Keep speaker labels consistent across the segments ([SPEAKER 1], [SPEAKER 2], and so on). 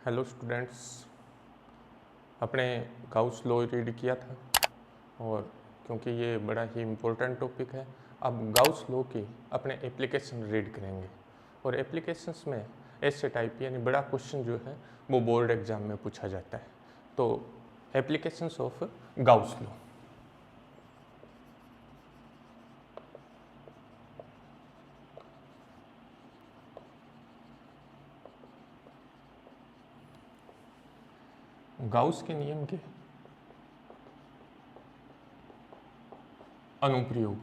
[SPEAKER 1] Hello students, अपने Gauss law read किया था और क्योंकि ये बड़ा ही इम्पोर्टेंट टॉपिक है, अब गाउस लॉ की अपने एप्लीकेशन रीड करेंगे। और एप्लीकेशंस में ऐसे टाइप यानी बड़ा क्वेश्चन जो है वो बोर्ड एग्जाम में पूछा जाता है। तो applications of Gauss law. Gauss के नियम के अनुप्रयोग।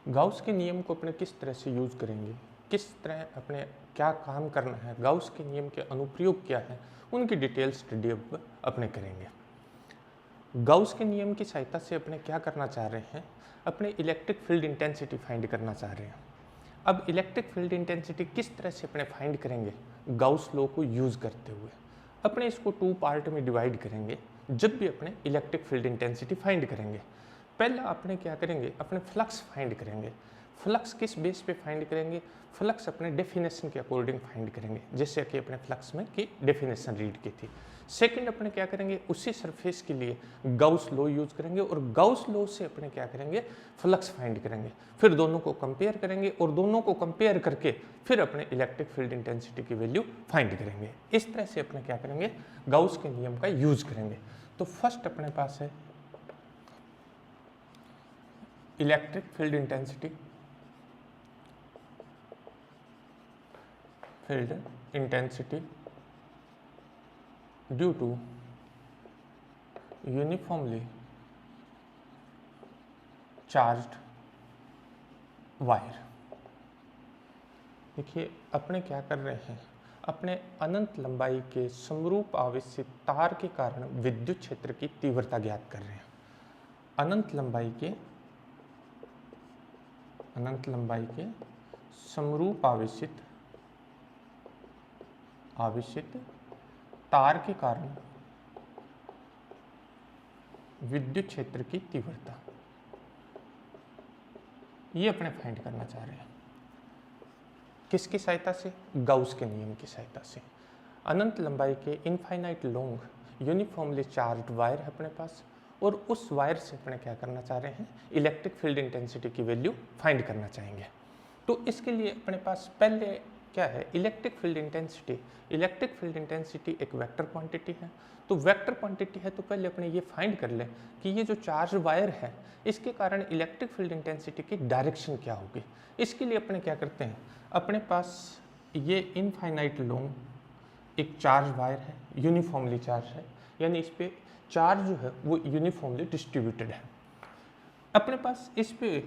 [SPEAKER 1] गाउस के नियम को अपने किस तरह से यूज करेंगे, किस तरह अपने क्या काम करना है, गाउस के नियम के अनुप्रयोग क्या है, उनकी डिटेल स्टडी अब अपने करेंगे। गाउस के नियम की सहायता से अपने क्या करना चाह रहे हैं, अपने इलेक्ट्रिक फील्ड इंटेंसिटी फाइंड करना चाह रहे हैं। अब इलेक्ट्रिक फील्ड इंटेंसिटी किस तरह से अपने फाइंड करेंगे गाउस लॉ को यूज करते हुए। अपने इसको 2 पार्ट में डिवाइड करेंगे जब भी अपने इलेक्ट्रिक फील्ड इंटेंसिटी फाइंड करेंगे। पहला अपने क्या करेंगे, अपने फ्लक्स फाइंड करेंगे। फ्लक्स किस बेस पे फाइंड करेंगे, फ्लक्स अपने डेफिनेशन के अकॉर्डिंग फाइंड करेंगे, जैसे कि अपने फ्लक्स में की डेफिनेशन रीड की थी। सेकंड अपने क्या करेंगे, उसी सरफेस के लिए गाउस लॉ यूज करेंगे और गाउस लॉ से अपने क्या करेंगे, फ्लक्स फाइंड करेंगे। फिर दोनों को कंपेयर करेंगे और दोनों को कंपेयर करके फिर अपने इलेक्ट्रिक फील्ड इंटेंसिटी की वैल्यू फाइंड करेंगे। इस तरह से अपने क्या करेंगे, गाउस के नियम का यूज करेंगे। तो फर्स्ट अपने पास है electric field intensity. Field intensity due to uniformly charged wire. देखिए अपने क्या कर रहे हैं, अपने अनंत लंबाई के समरूप आवेशित तार के कारण विद्युत क्षेत्र की तीव्रता ज्ञात कर रहे हैं। अनंत लंबाई के समरूप आवेशित तार के कारण विद्युत क्षेत्र की तीव्रता, ये अपने फाइंड करना चाह रहे हैं। किसकी सहायता से, गाउस के नियम की सहायता से। अनंत लंबाई के infinite long uniformly charged wire है अपने पास और उस वायर से अपने क्या करना चाह रहे हैं, इलेक्ट्रिक फील्ड इंटेंसिटी की वैल्यू फाइंड करना चाहेंगे। तो इसके लिए अपने पास पहले क्या है, electric field intensity. Electric field intensity एक वेक्टर क्वांटिटी है। तो वेक्टर क्वांटिटी है तो पहले अपने ये फाइंड कर लें कि ये जो चार्ज वायर है इसके कारण इलेक्ट्रिक फील्ड इंटेंसिटी की डायरेक्शन क्या होगी। इसके लिए अपने क्या करते हैं, अपने पास ये इनफाइनाइट लॉन्ग एक चार्ज वायर है, यूनिफॉर्मली चार्ज है, यानी इस पे चार्ज जो है वो यूनिफॉर्मली डिस्ट्रीब्यूटेड है। अपने पास इस पे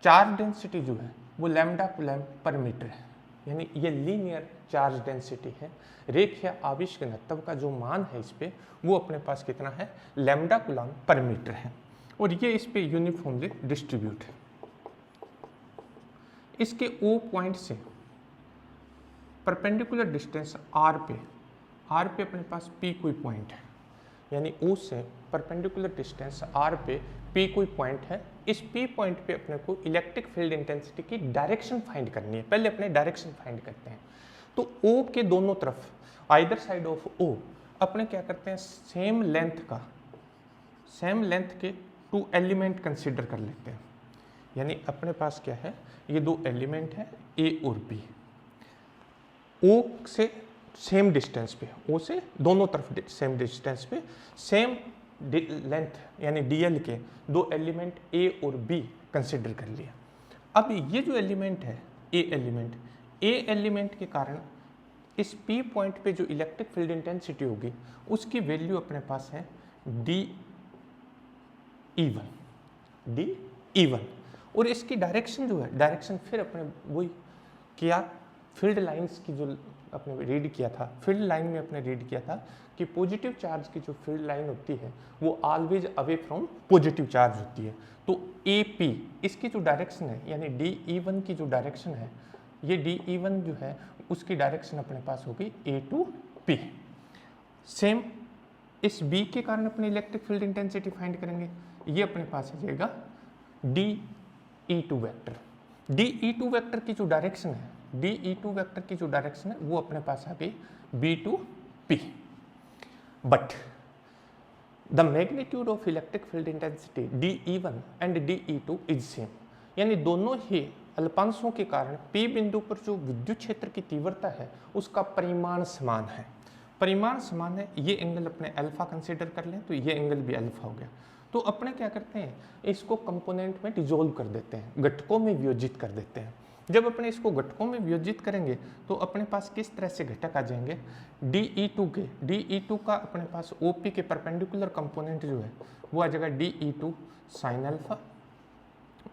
[SPEAKER 1] चार्ज डेंसिटी जो है वो लैम्डा कूलम्ब पर मीटर है, यानी ये लीनियर चार्ज डेंसिटी है। रेखीय आवेश घनत्व का जो मान है इस पे वो अपने पास कितना है, लैम्डा कूलम्ब पर मीटर है और ये इस पे यूनिफॉर्मली डिस्ट्रीब्यूट है। इसके O पॉइंट से परपेंडिकुलर डिस्टेंस R पे अपने पास P कोई पॉइंट है, यानी O से परपेंडिकुलर डिस्टेंस R पे P कोई पॉइंट है। इस P पॉइंट पे अपने को इलेक्ट्रिक फील्ड इंटेंसिटी की डायरेक्शन फाइंड करनी है। पहले अपने डायरेक्शन फाइंड करते हैं। तो O के दोनों तरफ, आइदर साइड ऑफ O, अपने क्या करते हैं, सेम लेंथ के 2 एलिमेंट कंसीडर कर लेते हैं। यानी अपने पास क्या है, ये 2 एलिमेंट है A और B। O से सेम डिस्टेंस पे, O से दोनों तरफ सेम डिस्टेंस पे सेम लेंथ यानी DL के 2 एलिमेंट A और B कंसिडर कर लिया। अब ये जो एलिमेंट है A एलिमेंट के कारण इस P पॉइंट पे जो इलेक्ट्रिक फील्ड इंटेंसिटी होगी उसकी वैल्यू अपने पास है DE1 और इसकी डायरेक्शन जो है, डायरेक्शन फिर अपने वही किया, फील्ड लाइंस की जो अपने रीड किया था, फील्ड लाइन में अपने रीड किया था कि पॉजिटिव चार्ज की जो फील्ड लाइन होती है वो always away from positive charge होती है। तो AP इसकी जो डायरेक्शन है, यानी DE1 की जो डायरेक्शन है, ये DE1 जो है उसकी डायरेक्शन अपने पास होगी A to P। सेम इस B के कारण अपने इलेक्ट्रिक फील्ड इंटेंसिटी फाइंड करेंगे, ये अपने पास आ जाएगा DE2 वेक्टर। DE2 वेक्टर की जो डायरेक्शन है DE2 वेक्टर की जो डायरेक्शन है वो अपने पास आ गई B2P, but the magnitude of electric field intensity DE1 and DE2 is same, यानी दोनों ही अल्पांशों के कारण P बिंदु पर जो विद्युत क्षेत्र की तीव्रता है उसका परिमाण समान है। परिमाण समान है, ये एंगल अपने अल्फा कंसीडर कर लें तो ये एंगल भी अल्फा हो गया। तो अपने क्या करते हैं, इसको कंपोनेंट में डिसॉल्व कर देते हैं, घटकों में वियोजित कर देते हैं। जब अपने इसको घटकों में वियोजित करेंगे तो अपने पास किस तरह से घटक आ जाएंगे, DE2 का अपने पास OP के परपेंडिकुलर कंपोनेंट जो है वो आ जाएगा DE2 साइन अल्फा,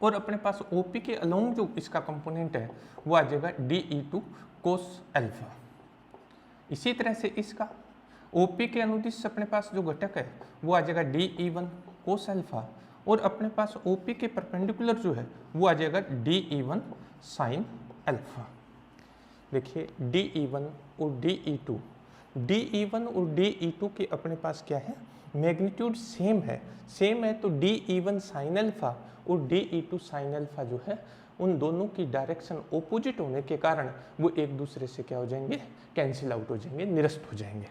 [SPEAKER 1] और अपने पास OP के अलोंग जो इसका कंपोनेंट है वो आ जाएगा DE2 कोस अल्फा। इसी तरह से इसका OP के अनुदिश अपने पास जो घटक है वो आ जाएगा DE1 कोस अल्फा, और अपने पास OP के परपेंडिकुलर जो है वो आ जाएगा DE1 साइन अल्फा। देखिए DE1 और DE2 के अपने पास क्या है, मैग्नीट्यूड सेम है तो DE1 साइन अल्फा और DE2 साइन अल्फा जो है उन दोनों की डायरेक्शन ओपोजिट होने के कारण वो एक दूसरे से क्या हो जाएंगे, कैंसिल आउट हो जाएंगे, निरस्त हो जाएंगे।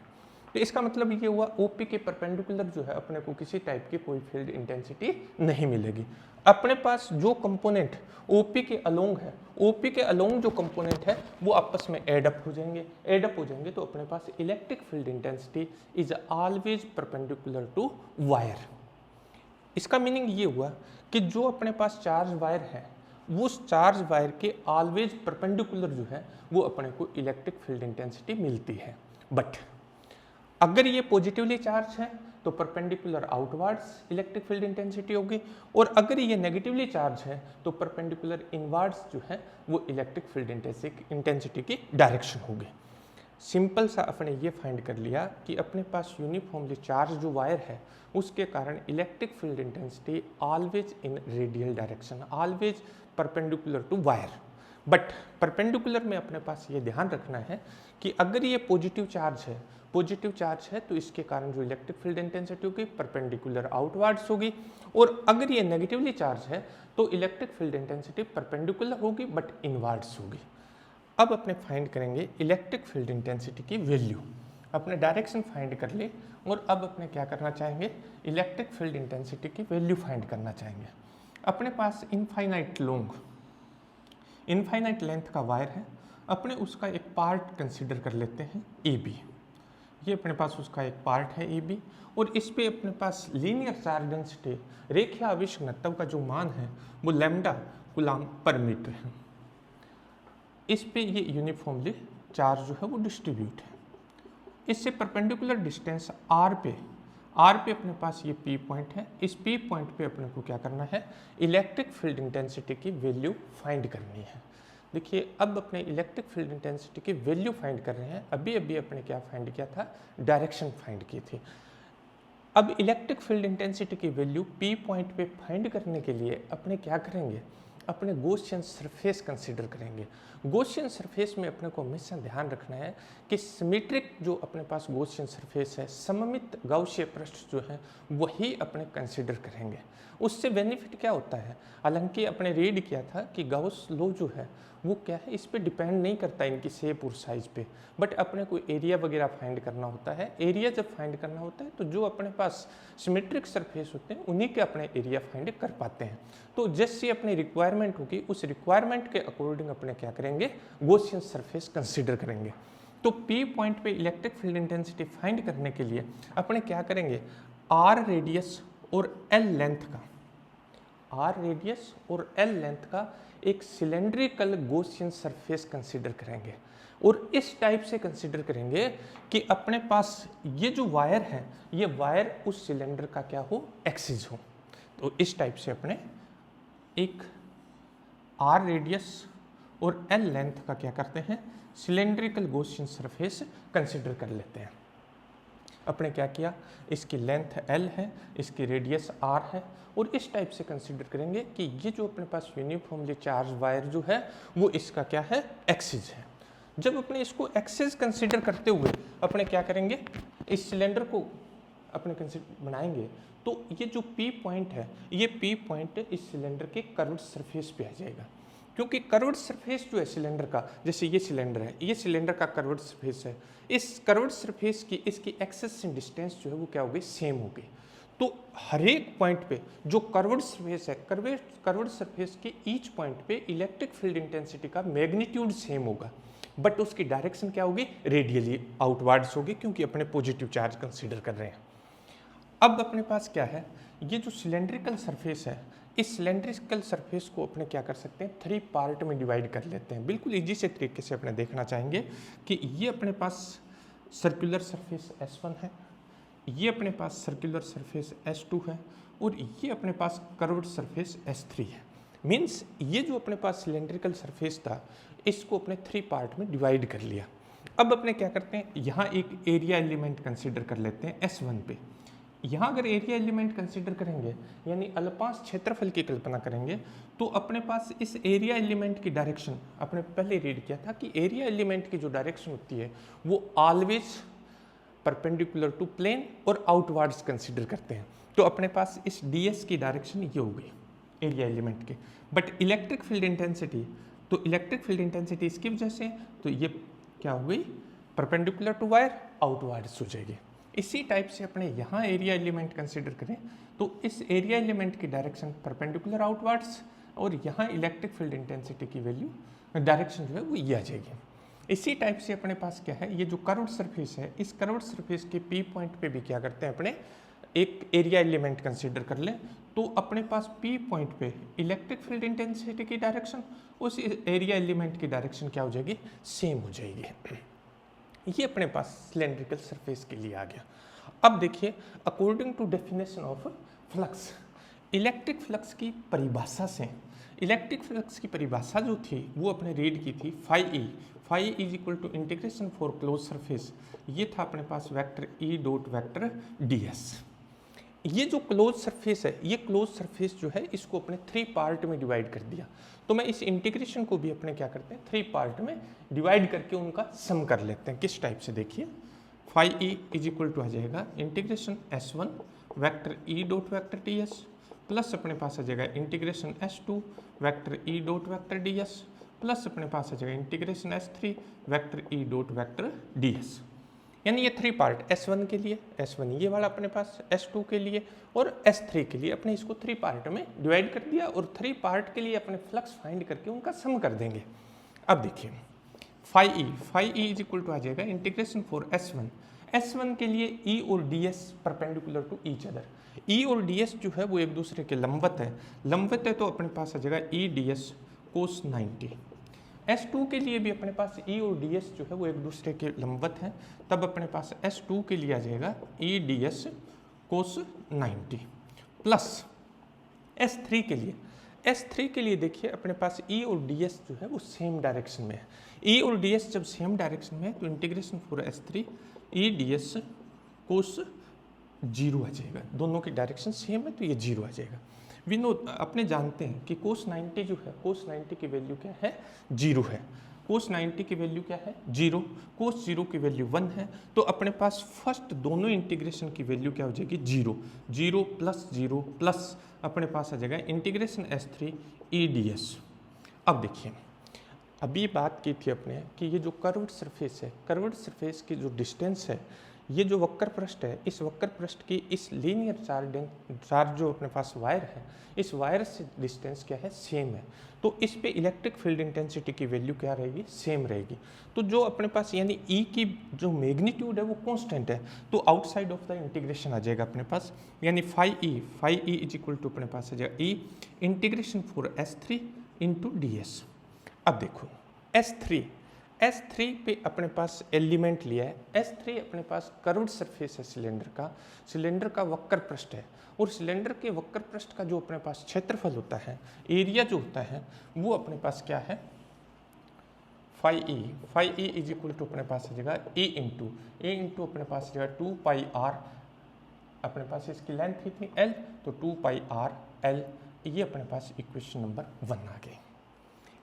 [SPEAKER 1] तो इसका मतलब ये हुआ OP के परपेंडिकुलर जो है अपने को किसी टाइप की कोई फील्ड इंटेंसिटी नहीं मिलेगी। अपने पास जो कंपोनेंट OP के अलोंग है, OP के अलोंग जो कंपोनेंट है वो आपस में एड अप हो जाएंगे तो अपने पास electric field intensity is always perpendicular to wire. इसका मीनिंग ये हुआ कि जो अपने पास चार्ज वायर है वो उस चार्ज वायर के ऑलवेज परपेंडिकुलर जो है वो अपने को इलेक्ट्रिक फील्ड इंटेंसिटी मिलती है। बट अगर ये पॉजिटिवली चार्ज है तो perpendicular outwards electric field intensity होगी, और अगर ये नेगेटिवली चार्ज है तो परपेंडिकुलर इनवर्ड्स जो है वो इलेक्ट्रिक फील्ड इंटेंसिटी की डायरेक्शन होगी। सिंपल सा अपने ये फाइंड कर लिया कि अपने पास यूनिफॉर्मली चार्ज जो वायर है उसके कारण electric field intensity always in radial direction, always perpendicular to wire. But perpendicular में अपने पास ये ध्यान रखना है कि अगर ये पॉजिटिव चार्ज है तो इसके कारण जो इलेक्ट्रिक फील्ड इंटेंसिटी होगी परपेंडिकुलर आउटवर्ड्स होगी, और अगर ये नेगेटिवली चार्ज है तो इलेक्ट्रिक फील्ड इंटेंसिटी परपेंडिकुलर होगी बट इनवर्ड्स होगी। अब अपने फाइंड करेंगे इलेक्ट्रिक फील्ड इंटेंसिटी की वैल्यू। अपने डायरेक्शन फाइंड कर ले और अब अपने क्या करना चाहेंगे, इलेक्ट्रिक फील्ड इंटेंसिटी की वैल्यू फाइंड करना चाहेंगे। अपने पास इनफाइनाइट लेंथ का वायर है, अपने उसका एक पार्ट कंसीडर कर लेते हैं AB। ये अपने पास उसका एक पार्ट है AB, और इस पे अपने पास लीनियर चार्ज डेंसिटी रेखीय आवेश घनत्व का जो मान है वो लैम्डा कूलम्ब पर मीटर है। इस पे ये यूनिफॉर्मली चार्ज जो है वो डिस्ट्रीब्यूट है। इससे परपेंडिकुलर डिस्टेंस R पे अपने पास ये P पॉइंट है। इस P पॉइंट पे अपने को क्या करना है, इलेक्ट्रिक फील्ड इंटेंसिटी की वैल्यू फाइंड करनी है। देखिए अब अपने इलेक्ट्रिक फील्ड इंटेंसिटी की वैल्यू फाइंड कर रहे हैं। अभी अपने क्या फाइंड किया था, डायरेक्शन फाइंड की थी। अब इलेक्ट्रिक फील्ड इंटेंसिटी की वैल्यू P पॉइंट पे फाइंड करने के लिए अपने क्या करेंगे, अपने गॉसियन सरफेस कंसीडर करेंगे। गॉसियन सरफेस में अपने को हमेशा ध्यान रखना है कि सिमेट्रिक जो अपने पास गॉसियन सरफेस है, सममित गाउसीय पृष्ठ जो है वही अपने कंसीडर करेंगे। उससे बेनिफिट क्या होता है, हालांकि अपने रीड किया था कि गाउस लॉ जो है वो क्या है, इस पे डिपेंड नहीं करता इनकी शेप और साइज पे, बट अपने को एरिया वगैरह फाइंड करना होता है। एरिया जब फाइंड करना होता है तो जो अपने पास सिमेट्रिक सरफेस होते हैं उन्हीं के अपने एरिया फाइंड कर पाते हैं। तो जैसी अपनी रिक्वायरमेंट होगी उस रिक्वायरमेंट के अकॉर्डिंग अपने क्या करेंगे, गॉसियन सरफेस कंसीडर करेंगे। तो P पॉइंट पे इलेक्ट्रिक फील्ड इंटेंसिटी फाइंड करने के लिए अपने क्या करेंगे, R रेडियस और L लेंथ का एक सिलेंड्रिकल गॉसियन सरफेस कंसीडर करेंगे, और इस टाइप से कंसीडर करेंगे कि अपने पास ये जो वायर है ये वायर उस सिलेंडर का क्या हो, एक्सिस हो। तो इस टाइप से अपने एक R रेडियस और L लेंथ का क्या करते हैं, सिलेंड्रिकल गॉसियन सरफेस कंसीडर कर लेते हैं। अपने क्या किया, इसकी लेंथ L है, इसकी रेडियस R है, और इस टाइप से कंसीडर करेंगे कि ये जो अपने पास यूनिफॉर्मली चार्ज वायर जो है वो इसका क्या है, एक्सिस है। जब अपने इसको एक्सिस कंसीडर करते हुए अपने क्या करेंगे, इस सिलेंडर को अपने कंसीडर बनाएंगे तो ये जो P पॉइंट है, ये P पॉइंट इस सिलेंडर के कर्व्ड सरफेस पे आ जाएगा। क्योंकि कर्व्ड सरफेस जो है सिलेंडर का, जैसे ये सिलेंडर है, ये सिलेंडर का कर्व्ड सरफेस है, इस कर्व्ड सरफेस की इसकी एक्सेस डिस्टेंस जो है वो क्या हो गई, सेम हो गई। तो हर एक पॉइंट पे जो कर्व्ड सरफेस है, कर्व्ड सरफेस के ईच पॉइंट पे इलेक्ट्रिक फील्ड इंटेंसिटी का मैग्नीट्यूड सेम होगा, बट उसकी डायरेक्शन क्या होगी, रेडियली आउटवर्ड्स होगी, क्योंकि अपने पॉजिटिव चार्ज कंसीडर कर रहे हैं। अब अपने पास क्या है, ये जो सिलेंड्रिकल सरफेस है, इस सिलेंड्रिकल सरफेस को अपने क्या कर सकते हैं, 3 पार्ट में डिवाइड कर लेते हैं। बिल्कुल इजी से तरीके से अपने देखना चाहेंगे कि ये अपने पास सर्कुलर सरफेस S1 है, ये अपने पास सर्कुलर सरफेस S2 है, और ये अपने पास कर्व्ड सरफेस S3 है। मीन्स ये जो अपने पास सिलेंड्रिकल सरफेस था, इसको अपने 3 पार्ट में डिवाइड कर लिया। अब अपने क्या करते हैं, यहाँ एक एरिया एलिमेंट कंसिडर कर लेते हैं S1 पे। यहाँ अगर एरिया एलिमेंट कंसिडर करेंगे, यानी अल्पांश क्षेत्रफल की कल्पना करेंगे, तो अपने पास इस एरिया एलिमेंट की डायरेक्शन, अपने पहले रीड किया था कि एरिया एलिमेंट की जो डायरेक्शन होती है वो ऑलवेज परपेंडिकुलर टू प्लेन और आउटवर्ड्स कंसिडर करते हैं। तो अपने पास इस ds की डायरेक्शन ये हो गई एरिया एलिमेंट की। बट इलेक्ट्रिक फील्ड इंटेंसिटी, तो इलेक्ट्रिक फील्ड इंटेंसिटी इसकी वजह से, तो ये क्या हो गई, परपेंडिकुलर टू वायर, आउटवर्ड्स हो जाएगी। इसी टाइप से अपने यहाँ एरिया एलिमेंट कंसिडर करें, तो इस एरिया एलिमेंट की डायरेक्शन परपेंडिकुलर आउटवर्ड्स, और यहाँ इलेक्ट्रिक फील्ड इंटेंसिटी की वैल्यू डायरेक्शन जो है वो ये आ जाएगी। इसी टाइप से अपने पास क्या है, ये जो कर्व्ड सरफेस है, इस कर्व्ड सरफेस के P पॉइंट पे भी क्या करते हैं, अपने एक एरिया एलिमेंट कंसीडर कर लें, तो अपने पास P पॉइंट पे इलेक्ट्रिक फील्ड इंटेंसिटी की डायरेक्शन उस एरिया एलिमेंट की डायरेक्शन क्या हो जाएगी, सेम हो जाएगी। ये अपने पास सिलेंड्रिकल सरफेस के लिए आ गया। अब देखिए, according to definition of flux, electric flux की परिभाषा से, इलेक्ट्रिक फ्लक्स की परिभाषा जो थी वो अपने रीड की थी phi is equal to integration for close surface, ये था अपने पास vector E dot vector ds। ये जो क्लोज सरफेस है, ये क्लोज सरफेस जो है इसको अपने 3 पार्ट में डिवाइड कर दिया। तो मैं इस इंटीग्रेशन को भी अपने क्या करते हैं, 3 पार्ट में डिवाइड करके उनका सम कर लेते हैं। किस टाइप से, देखिए, phi E is equal to आ जाएगा integration S1 vector E dot vector ds plus अपने पास आ जाएगा integration S2 vector E dot vector ds plus अपने पास आ जाएगा integration S3 vector E dot vector ds। यानी ये 3 पार्ट, S1 के लिए, S1 ये वाला अपने पास, S2 के लिए और S3 के लिए, अपने इसको 3 पार्ट में डिवाइड कर दिया, और 3 पार्ट के लिए अपने फ्लक्स फाइंड करके उनका सम कर देंगे। अब देखिए, phi E is equal to आ जाएगा इंटीग्रेशन फॉर S1 के लिए E और ds perpendicular to each other. E और ds जो है वो एक दूसरे के लंबवत है, तो अपने पास आ जाएगा E ds cos 90। S2 के लिए भी अपने पास E और ds जो है वो एक दूसरे के लंबवत हैं, तब अपने पास S2 के लिए आ जाएगा E ds cos 90 plus S3 के लिए देखिए अपने पास E और ds जो है वो सेम डायरेक्शन में है। E और ds जब सेम डायरेक्शन में है तो integration for S3 E ds cos 0 आ जाएगा। दोनों की डायरेक्शन सेम है तो ये 0 आ जाएगा। वी नो, अपने जानते हैं कि cos 90 जो है, cos 90 की वैल्यू क्या है, 0 है। cos 90 की वैल्यू क्या है, 0। cos 0 की वैल्यू 1 है, तो अपने पास फर्स्ट दोनों इंटीग्रेशन की वैल्यू क्या हो जाएगी, 0 प्लस अपने पास आ जाएगा इंटीग्रेशन S3 E ds। अब देखिए, अभी बात की थी अपने कि ये जो कर्व्ड सरफेस है, कर्व्ड सरफेस की जो डिस्टेंस है, ये जो वक्र पृष्ठ है, इस वक्र पृष्ठ की इस लीनियर चार्ज जो अपने पास वायर है, इस वायर से डिस्टेंस क्या है, सेम है। तो इस पे इलेक्ट्रिक फील्ड इंटेंसिटी की वैल्यू क्या रहेगी, सेम रहेगी। तो जो अपने पास यानी E की जो मैग्नीट्यूड है वो कांस्टेंट है, तो आउटसाइड ऑफ द इंटीग्रेशन आ जाएगा अपने पास, यानी phi E is equal to अपने पास आ जाएगा E integration for S3 into ds। अब देखो, S3 पे अपने पास एलिमेंट लिया है। S3 अपने पास कर्व्ड सरफेस है सिलेंडर का वक्र पृष्ठ है, और सिलेंडर के वक्र पृष्ठ का जो अपने पास क्षेत्रफल होता है, एरिया जो होता है, वो अपने पास क्या है, phi E is equal to अपने पास आ जाएगा ए इंटू अपने पास आ जाएगा 2 पाई r, अपने पास इसकी लेंथ कितनी L, तो 2 पाई r L। ये अपने पास इक्वेशन नंबर 1 आ गई।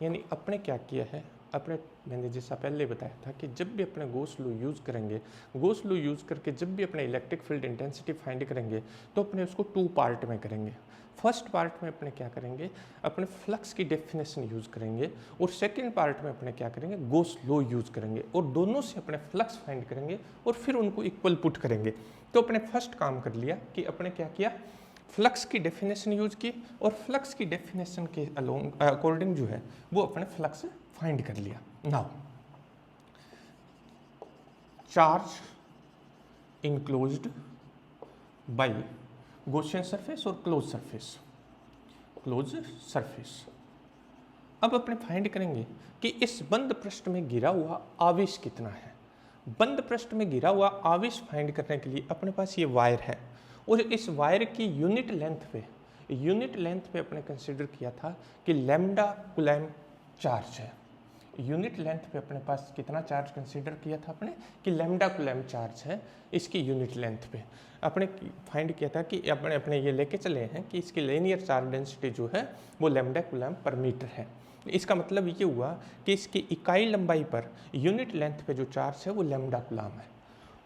[SPEAKER 1] यानी अपने क्या किया है, अपने मैंने जैसा पहले बताया था कि जब भी अपने गॉस लॉ यूज़ करेंगे, गॉस लॉ यूज़ करके जब भी अपने इलेक्ट्रिक फील्ड इंटेंसिटी फाइंड करेंगे तो अपने उसको 2 पार्ट में करेंगे। फर्स्ट पार्ट में अपने क्या करेंगे, अपने फ्लक्स की डेफिनेशन यूज़ करेंगे, और सेकेंड पार्ट में अपने क्या करेंगे, गॉस लॉ यूज़ करेंगे, और दोनों से अपने फ्लक्स फाइंड करेंगे और फिर उनको इक्वल पुट करेंगे। तो अपने फर्स्ट काम कर लिया कि अपने क्या किया, फ्लक्स की डेफिनेशन यूज की, और फ्लक्स की डेफिनेशन के अकॉर्डिंग जो है वो अपने फ्लक्स फाइंड कर लिया। Now charge enclosed by Gaussian surface और क्लोज सरफेस। अब अपने फाइंड करेंगे कि इस बंद पृष्ठ में गिरा हुआ आवेश कितना है। बंद पृष्ठ में गिरा हुआ आवेश फाइंड करने के लिए अपने पास ये वायर है, और इस वायर की यूनिट लेंथ पे अपने कंसीडर किया था कि लैम्डा कूलम्ब चार्ज है। यूनिट लेंथ पे अपने पास कितना चार्ज कंसीडर किया था अपने, कि लैम्डा कूलम्ब चार्ज है इसकी यूनिट लेंथ पे। अपने फाइंड किया था कि अपने ये लेके चले हैं कि इसकी लीनियर चार्ज डेंसिटी जो है वो लैम्डा कूलम्ब पर मीटर है। इसका मतलब ये हुआ कि इसकी इकाई लंबाई पर यूनिट लेंथ पे जो चार्ज है वो लैम्डा कूलम्ब है।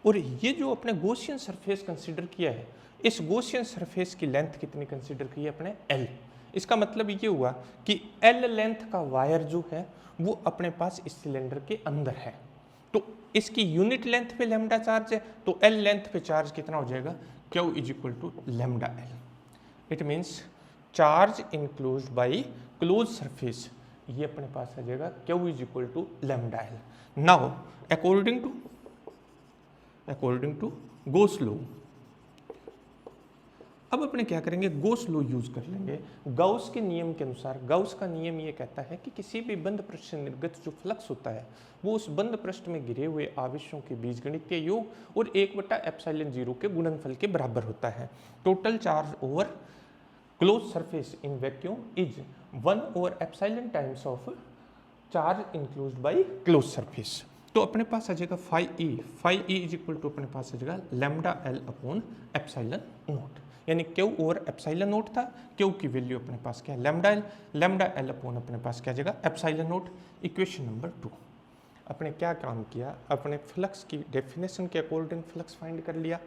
[SPEAKER 1] और ये जो अपने गॉसियन सरफेस कंसीडर किया है, इस गॉसियन सरफेस की लेंथ कितनी कंसीडर की है अपने, L। इसका मतलब ये हुआ कि L लेंथ का वायर जो है वो अपने पास इस सिलेंडर के अंदर है। तो इसकी यूनिट लेंथ पे लैम्डा चार्ज है, तो L लेंथ पे चार्ज कितना हो जाएगा, Q is equal to lambda L। It means charge enclosed by close surface, ये अपने पास आ जाएगा Q is equal to lambda L। Now according to Gauss law, अब अपने क्या करेंगे, गॉस लॉ यूज कर लेंगे। गाउस के नियम के अनुसार, गाउस का नियम ये कहता है कि किसी भी बंद पृष्ठ से निर्गत जो फ्लक्स होता है वो उस बंद पृष्ठ में गिरे हुए आवेशों के बीजगणितीय योग और 1/ε0 के गुणनफल के बराबर होता है। Total charge over close surface in vacuum is 1/ε times of charge enclosed by close surface. तो अपने पास आ जाएगा phi E is equal to अपने पास आ जाएगा lambda L upon epsilon naught, यानी Q ओवर एप्सिलॉन नॉट था। Q की वैल्यू अपने पास क्या है, लैम्डा L अपॉन अपने पास क्या आ जाएगा, एप्सिलॉन नॉट। Equation number 2। अपने क्या काम किया, अपने फ्लक्स की डेफिनेशन के अकॉर्डिंग फ्लक्स फाइंड कर लिया,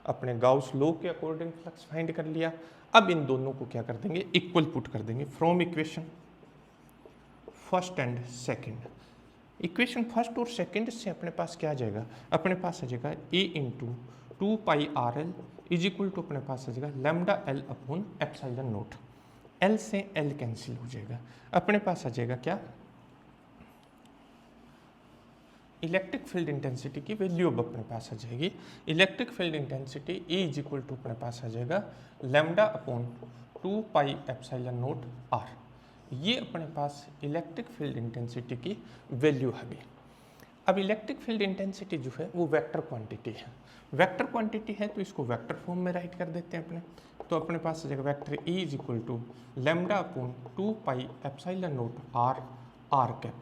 [SPEAKER 1] अपने गाउस लॉ के अकॉर्डिंग फ्लक्स फाइंड कर लिया। अब इन दोनों को क्या कर देंगे, इक्वल पुट कर देंगे from equation first and second. Equation first और सेकेंड से अपने पास क्या आ जाएगा, अपने पास आ जाएगा A into 2πRL is equal to अपने पास आ जाएगा lambda L upon epsilon naught. L से L कैंसिल हो जाएगा, अपने पास आ जाएगा क्या, इलेक्ट्रिक फील्ड इंटेंसिटी की वैल्यू अब अपने पास आ जाएगी। Electric field intensity E is equal to अपने पास आ जाएगा लैम्डा अपॉन 2πε0R। ये अपने पास इलेक्ट्रिक फील्ड इंटेंसिटी की वैल्यू आ गई। अब इलेक्ट्रिक फील्ड इंटेंसिटी जो है वो वेक्टर क्वांटिटी है। वेक्टर क्वांटिटी है तो इसको वेक्टर फॉर्म में राइट कर देते हैं अपने। तो अपने पास आ जाएगा vector E is equal to lambda upon 2πε0 R cap.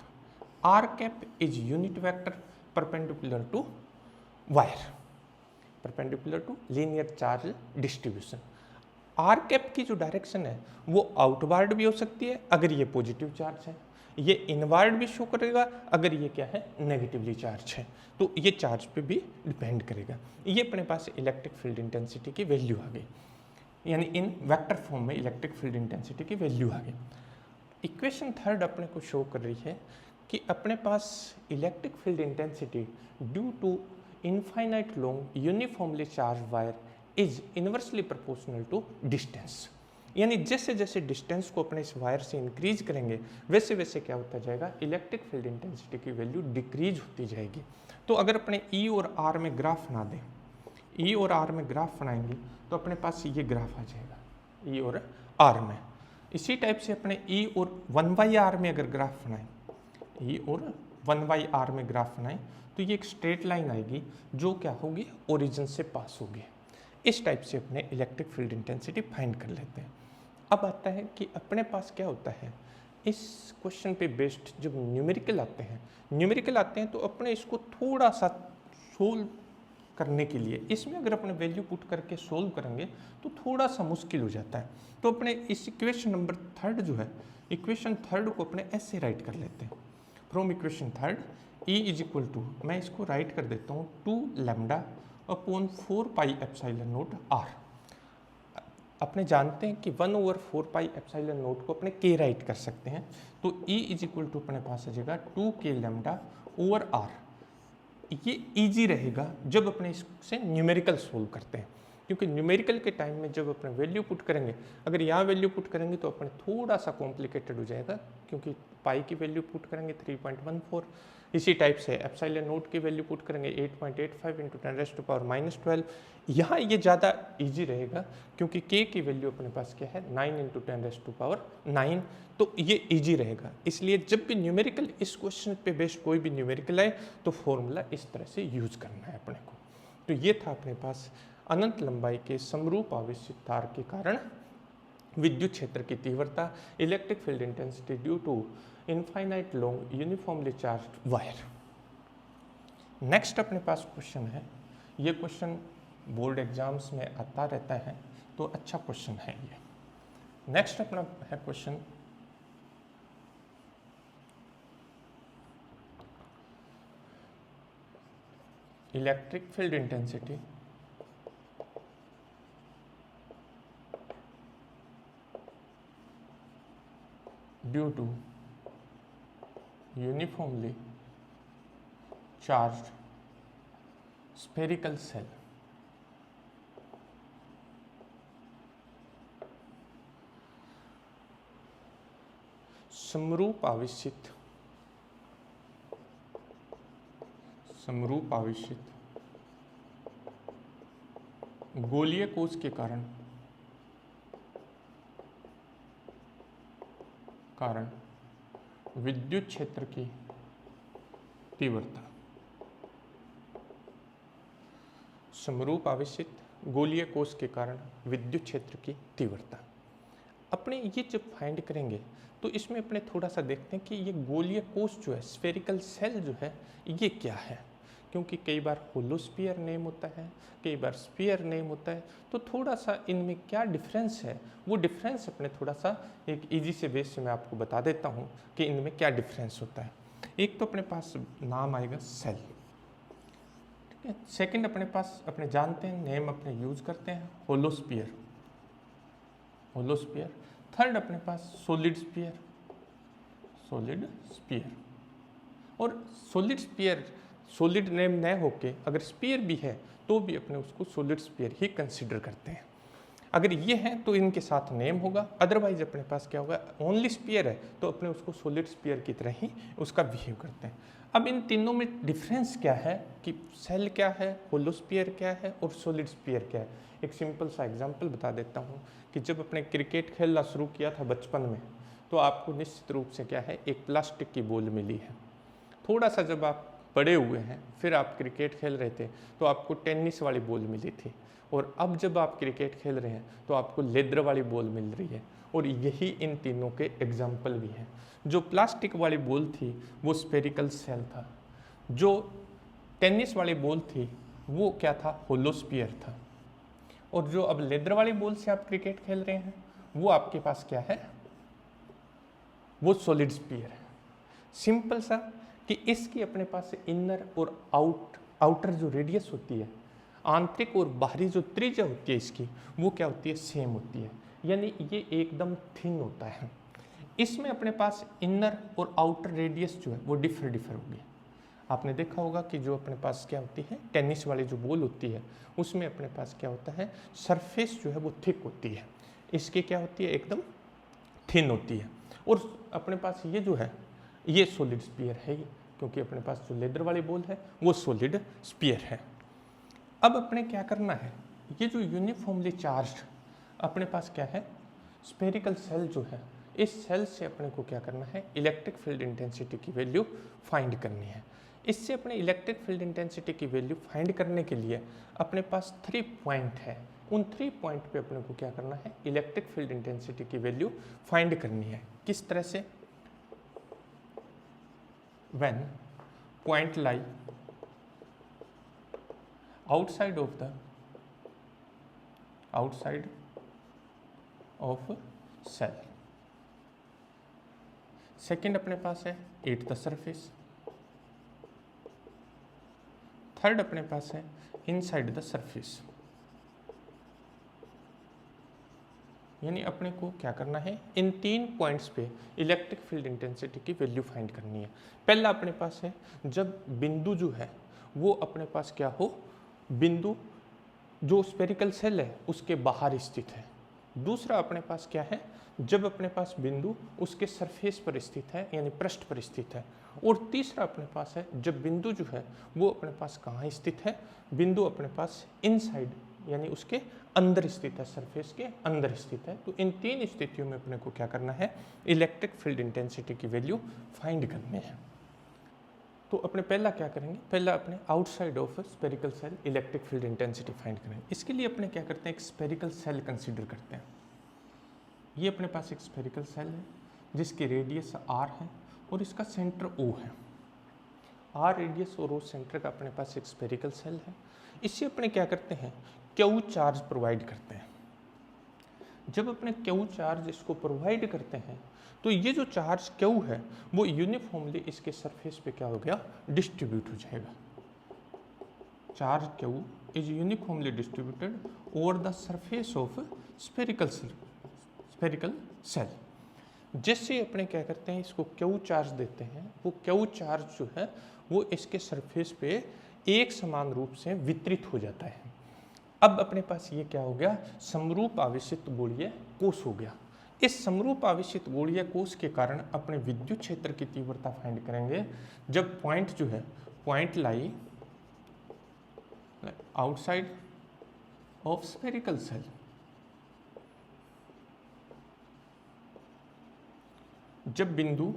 [SPEAKER 1] R cap is unit vector perpendicular to wire, perpendicular to linear charge distribution. R cap की जो डायरेक्शन है वो आउटवर्ड भी हो सकती है अगर ये पॉजिटिव चार्ज है, ये इनवर्ड भी शो करेगा अगर ये क्या है, नेगेटिवली चार्ज है। तो ये चार्ज पे भी डिपेंड करेगा। ये अपने पास इलेक्ट्रिक फील्ड इंटेंसिटी की वैल्यू आ गई, यानी इन वेक्टर फॉर्म में इलेक्ट्रिक फील्ड इंटेंसिटी की वैल्यू आ गई। इक्वेशन थर्ड अपने को शो कर रही है कि अपने पास electric field intensity due to infinite long uniformly charge wire is inversely proportional to distance. यानी जैसे जैसे डिस्टेंस को अपने इस वायर से इंक्रीज करेंगे वैसे वैसे क्या होता जाएगा, इलेक्ट्रिक फील्ड इंटेंसिटी की वैल्यू डिक्रीज होती जाएगी। तो अगर अपने E और R में ग्राफ बना दें, E और R में ग्राफ बनाएंगे तो अपने पास ये ग्राफ आ जाएगा E और R में। इसी टाइप से अपने E और 1/R में अगर ग्राफ बनाएं, E और 1/R में ग्राफ बनाएं तो ये एक स्ट्रेट लाइन आएगी जो क्या होगी, ओरिजिन से पास होगी। इस टाइप से अपने इलेक्ट्रिक फील्ड इंटेंसिटी फाइंड कर लेते हैं। अब आता है कि अपने पास क्या होता है, इस क्वेश्चन पे बेस्ड जब न्यूमेरिकल आते हैं तो अपने इसको थोड़ा सा सोल्व करने के लिए इसमें अगर अपने वैल्यू पुट करके सोल्व करेंगे तो थोड़ा सा मुश्किल हो जाता है। तो अपने इस इक्वेशन नंबर थर्ड जो है, इक्वेशन थर्ड को अपने ऐसे राइट कर लेते हैं। From equation third E is equal to, मैं इसको राइट कर देता हूँ 2 lambda upon 4 pi epsilon naught R। अपने जानते हैं कि 1/4 पाई एप्सिलॉन नोट को अपने के राइट कर सकते हैं, तो E इज इक्वल टू अपने पास आ जाएगा 2k लैम्डा ओवर R। ये इजी रहेगा जब अपने इससे न्यूमेरिकल सोल्व करते हैं, क्योंकि न्यूमेरिकल के टाइम में जब अपने वैल्यू पुट करेंगे, अगर यहाँ वैल्यू पुट करेंगे तो अपने थोड़ा सा कॉम्प्लिकेटेड हो जाएगा, क्योंकि पाई की वैल्यू पुट करेंगे 3.14, इसी टाइप से एप्सिलॉन नोट की वैल्यू पुट करेंगे 8.85 इंटू 10⁻⁻12। यहाँ ये ज़्यादा इजी रहेगा क्योंकि k की वैल्यू अपने पास क्या है 9 इंटू 10⁻9, तो ये इजी रहेगा। इसलिए जब भी न्यूमेरिकल इस क्वेश्चन पे बेस्ड कोई भी न्यूमेरिकल आए तो फॉर्मूला इस तरह से यूज करना है अपने को। तो ये था अपने पास अनंत लंबाई के समरूप आवेशित तार के कारण विद्युत क्षेत्र की तीव्रता, electric field intensity due to infinite long uniformly charged wire. Next अपने पास क्वेश्चन है, ये क्वेश्चन बोर्ड एग्जाम्स में आता रहता है, तो अच्छा क्वेश्चन है ये। नेक्स्ट अपना है question electric field intensity due to uniformly charged spherical shell. समरूप आवेशित गोलीय कोश के कारण विद्युत क्षेत्र की तीव्रता। समरूप आवेशित गोलीय कोश के कारण विद्युत क्षेत्र की तीव्रता अपने ये जब फाइंड करेंगे तो इसमें अपने थोड़ा सा देखते हैं कि ये गोलीय कोश जो है, स्फेरिकल सेल जो है, ये क्या है। क्योंकि कई बार होलोस्फीयर नेम होता है, कई बार स्फीयर नेम होता है, तो थोड़ा सा इनमें क्या डिफरेंस है, वो डिफरेंस अपने थोड़ा सा एक इजी से बेस से मैं आपको बता देता हूँ कि इनमें क्या डिफरेंस होता है। एक तो अपने पास नाम आएगा सेल, ठीक है। सेकंड अपने पास अपने जानते हैं नेम अपने यूज करते हैं होलोस्फीयर। थर्ड अपने पास सॉलिड स्फीयर। और सॉलिड नेम न होके अगर स्फीयर भी है तो भी अपने उसको सॉलिड स्फीयर ही कंसिडर करते हैं। अगर ये है तो इनके साथ नेम होगा, अदरवाइज अपने पास क्या होगा, ओनली स्फीयर है तो अपने उसको सॉलिड स्फीयर की तरह ही उसका बिहेव करते हैं। अब इन तीनों में डिफरेंस क्या है कि सेल क्या है, होलोस्फीयर क्या है और सॉलिड स्फीयर क्या है। एक सिंपल सा एग्जांपल बता देता हूँ कि जब अपने क्रिकेट खेलना शुरू किया था बचपन में, तो आपको निश्चित रूप से क्या है, एक प्लास्टिक की बॉल मिली है। थोड़ा सा जब आप बड़े हुए हैं, फिर आप क्रिकेट खेल रहे थे तो आपको टेनिस वाली बॉल मिली थी, और अब जब आप क्रिकेट खेल रहे हैं तो आपको लेदर वाली बॉल मिल रही है। और यही इन तीनों के एग्जाम्पल भी हैं। जो प्लास्टिक वाली बॉल थी वो स्फेरिकल सेल था, जो टेनिस वाली बॉल थी वो क्या था, होलोस्फीयर था, और जो अब लेदर वाली बॉल से आप क्रिकेट खेल रहे हैं वो आपके पास क्या है, वो सॉलिड स्फीयर है। सिंपल सा कि इसकी अपने पास इनर और आउटर जो रेडियस होती है, आंतरिक और बाहरी जो त्रिज्या होती है इसकी, वो क्या होती है, सेम होती है, यानी ये एकदम थिन होता है। इसमें अपने पास इनर और आउटर रेडियस जो है वो डिफर होगी। आपने देखा होगा कि जो अपने पास क्या होती है, टेनिस वाली जो बॉल होती है उसमें अपने पास क्या होता है, सरफेस जो है वो थिक होती है, इसकी क्या होती है, एकदम थिन होती है। और अपने पास ये जो है ये सॉलिड स्फीयर है ही, क्योंकि अपने पास जो लेदर वाली बॉल है वो सॉलिड स्फीयर है। अब अपने क्या करना है, ये जो यूनिफॉर्मली चार्ज्ड अपने पास क्या है, स्फेरिकल सेल जो है, इस सेल से अपने को क्या करना है, इलेक्ट्रिक फील्ड इंटेंसिटी की वैल्यू फाइंड करनी है। इससे अपने इलेक्ट्रिक फील्ड इंटेंसिटी की वैल्यू फाइंड करने के लिए अपने पास 3 पॉइंट है, उन 3 पॉइंट पे अपने को क्या करना है, इलेक्ट्रिक फील्ड इंटेंसिटी की वैल्यू फाइंड करनी है। किस तरह से, when point lie outside of cell second अपने पास है एट द सरफेस, थर्ड अपने पास है इनसाइड द सरफेस। यानी अपने को क्या करना है, इन 3 पॉइंट्स पे इलेक्ट्रिक फील्ड इंटेंसिटी की वैल्यू फाइंड करनी है। पहला अपने पास है जब बिंदु जो है वो अपने पास क्या हो, बिंदु जो स्फेरिकल सेल है उसके बाहर स्थित है। दूसरा अपने पास क्या है, जब अपने पास बिंदु उसके सरफेस पर स्थित है यानी पृष्ठ पर स्थित है। और तीसरा अपने पास है जब बिंदु जो है वो अपने पास कहाँ स्थित है, बिंदु अपने पास इनसाइड यानी उसके अंदर स्थित है, सरफेस के अंदर स्थित है। तो इन 3 स्थितियों में अपने को क्या करना है, इलेक्ट्रिक फील्ड इंटेंसिटी की वैल्यू फाइंड करनी है। तो अपने पहला क्या करेंगे, पहला अपने outside of spherical cell electric field intensity find करेंगे। इसके लिए अपने क्या करते हैं, एक स्फेरिकल सेल कंसीडर करते हैं। ये अपने पास एक स्फेरिकल सेल है जिसकी रेडियस r है और इसका सेंटर O है। r रेडियस और O सेंटर का अपने पास एक स्फेरिकल सेल है। इससे अपने क्या करते हैं, Q चार्ज प्रोवाइड करते हैं। जब अपने Q चार्ज इसको प्रोवाइड करते हैं तो ये जो चार्ज Q है वो यूनिफॉर्मली इसके सरफेस पे क्या हो गया, डिस्ट्रीब्यूट हो जाएगा। Charge Q is uniformly distributed over the surface of spherical cell. जैसे अपने क्या करते हैं, इसको Q चार्ज देते हैं, वो Q चार्ज जो है वो इसके सरफेस पे एक समान रूप से वितरित हो जाता है। अब अपने पास ये क्या हो गया, समरूप आवेशित गोलीय कोष हो गया। इस समरूप आवेशित गोलीय कोष के कारण अपने विद्युत क्षेत्र की तीव्रता फाइंड करेंगे जब पॉइंट जो है, point lie outside of spherical shell. जब बिंदु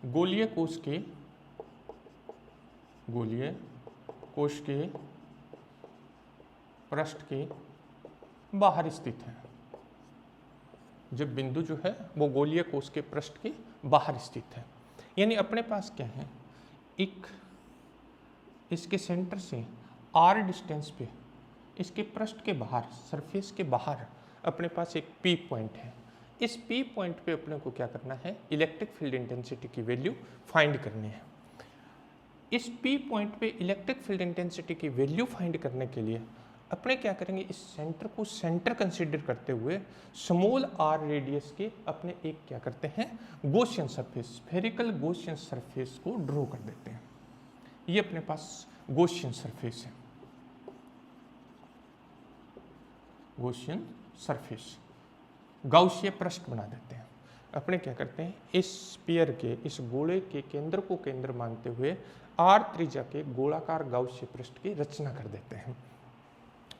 [SPEAKER 1] गोलीय कोष के पृष्ठ के बाहर स्थित है। जब बिंदु जो है वो गोलीय कोष के पृष्ठ के बाहर स्थित है, यानी अपने पास क्या है, एक इसके सेंटर से r डिस्टेंस पे इसके पृष्ठ के बाहर, सरफेस के बाहर अपने पास एक P पॉइंट है। इस P पॉइंट पे अपने को क्या करना है, इलेक्ट्रिक फील्ड इंटेंसिटी की वैल्यू फाइंड करनी है। इस P पॉइंट पे इलेक्ट्रिक फील्ड इंटेंसिटी की वैल्यू फाइंड करने के लिए अपने क्या करेंगे, इस सेंटर को सेंटर कंसीडर करते हुए स्मॉल r रेडियस के अपने एक क्या करते हैं, Gaussian surface, spherical Gaussian surface को ड्रॉ कर देते हैं। ये अपने पास गॉसियन सरफेस है, गॉसियन सरफेस, गाउसीय पृष्ठ बना देते हैं। अपने क्या करते हैं, इस स्फीयर के, इस गोले के केंद्र को केंद्र मानते हुए r त्रिज्या के गोलाकार गाउसीय पृष्ठ की रचना कर देते हैं।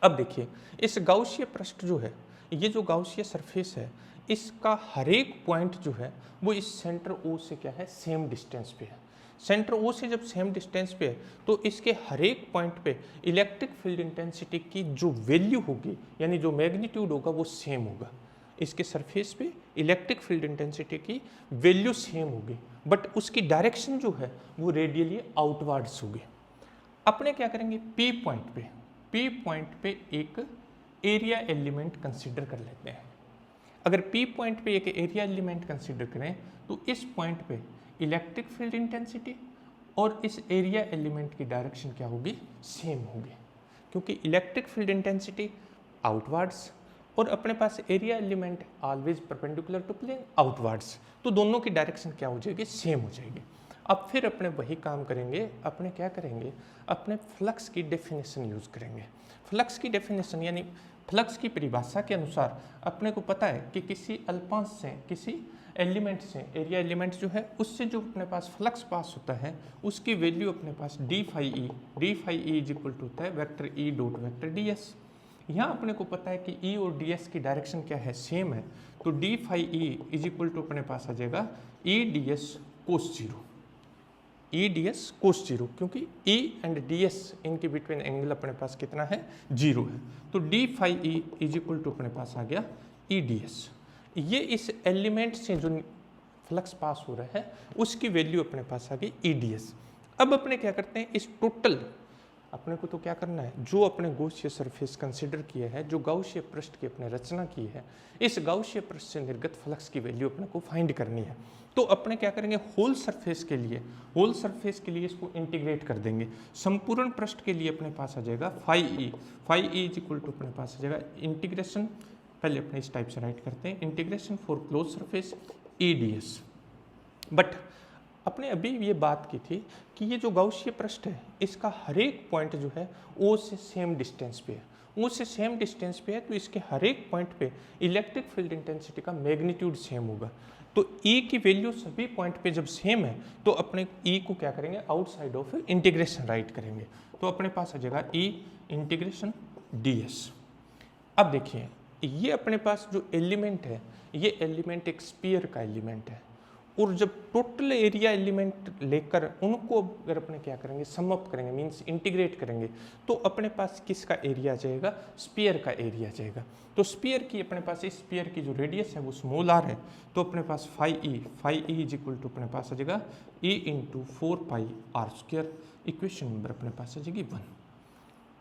[SPEAKER 1] अब देखिए, इस गाउसीय पृष्ठ जो है, ये जो गाउसीय सरफेस है, इसका हर एक पॉइंट जो है वो इस सेंटर O से क्या है, सेम डिस्टेंस पे है। सेंटर O से जब सेम डिस्टेंस पे है तो इसके हर एक पॉइंट पे इलेक्ट्रिक फील्ड इंटेंसिटी की जो वैल्यू होगी, यानी जो मैग्नीट्यूड होगा वो सेम होगा। इसके सरफेस पे इलेक्ट्रिक फील्ड इंटेंसिटी की वैल्यू सेम होगी, बट उसकी डायरेक्शन जो है वो रेडियली आउटवर्ड्स होगी। अपने क्या करेंगे, P पॉइंट पे एक एरिया एलिमेंट कंसीडर कर लेते हैं। अगर P पॉइंट पे एक एरिया एलिमेंट कंसीडर करें तो इस पॉइंट पे इलेक्ट्रिक फील्ड इंटेंसिटी और इस एरिया एलिमेंट की डायरेक्शन क्या होगी, सेम होगी, क्योंकि इलेक्ट्रिक फील्ड इंटेंसिटी आउटवर्ड्स और अपने पास area element always perpendicular to plane outwards, तो दोनों की डायरेक्शन क्या हो जाएगी, सेम हो जाएगी। अब फिर अपने वही काम करेंगे, अपने क्या करेंगे, अपने फ्लक्स की डेफिनेशन यूज़ करेंगे। फ्लक्स की डेफिनेशन यानी फ्लक्स की परिभाषा के अनुसार अपने को पता है कि किसी अल्पांश से, किसी एलिमेंट से, एरिया एलिमेंट जो है उससे जो अपने पास फ्लक्स पास होता है उसकी वैल्यू अपने पास D phi E is equal to होता है vector E dot vector D S. यहाँ अपने को पता है कि ई और डी एस की डायरेक्शन क्या है, सेम है, तो D phi E is equal to अपने पास आ जाएगा E D S cos zero, E D S cos zero, क्योंकि ई एंड डी एस इनके बिटवीन एंगल अपने पास कितना है, जीरो है। तो D phi E is equal to अपने पास आ गया ई डी एस। ये इस एलिमेंट से जो फ्लक्स पास हो रहा है उसकी वैल्यू अपने पास आ गई ई डी एस। अब अपने क्या करते हैं, इस टोटल अपने को तो क्या करना है, जो अपने गॉसियन सरफेस कंसिडर किया है, जो गाउसियन पृष्ठ की अपने रचना की है, इस गाउसियन पृष्ठ से निर्गत फ्लक्स की वैल्यू अपने को फाइंड करनी है। तो अपने क्या करेंगे, होल सरफेस के लिए इसको इंटीग्रेट कर देंगे। संपूर्ण पृष्ठ के लिए अपने पास आ जाएगा phi E is equal to अपने पास आ जाएगा इंटीग्रेशन, पहले अपने इस टाइप से राइट करते हैं, integration for close surface E D S. But अपने अभी ये बात की थी कि ये जो गाउसियन पृष्ठ है, इसका हर एक पॉइंट जो है ओ से सेम डिस्टेंस पे है, ओ से सेम डिस्टेंस पे है, तो इसके हर एक पॉइंट पे इलेक्ट्रिक फील्ड इंटेंसिटी का मैग्नीट्यूड सेम होगा। तो E की वैल्यू सभी पॉइंट पे जब सेम है तो अपने E को क्या करेंगे, आउटसाइड ऑफ इंटीग्रेशन राइट करेंगे। तो अपने पास आ जाएगा E इंटीग्रेशन ds। अब देखिए ये अपने पास जो एलिमेंट है, ये एलिमेंट एक स्फीयर का एलिमेंट है, और जब टोटल एरिया एलिमेंट लेकर उनको अगर अपने क्या करेंगे, सम अप करेंगे, मींस इंटीग्रेट करेंगे, तो अपने पास किसका एरिया जाएगा, स्फीयर का एरिया जाएगा। तो स्फीयर की अपने पास, इस स्फीयर की जो रेडियस है वो स्मॉल आर है, तो अपने पास phi E is equal to अपने पास आ जाएगा E into 4πr²। Equation number अपने पास आ जाएगी 1।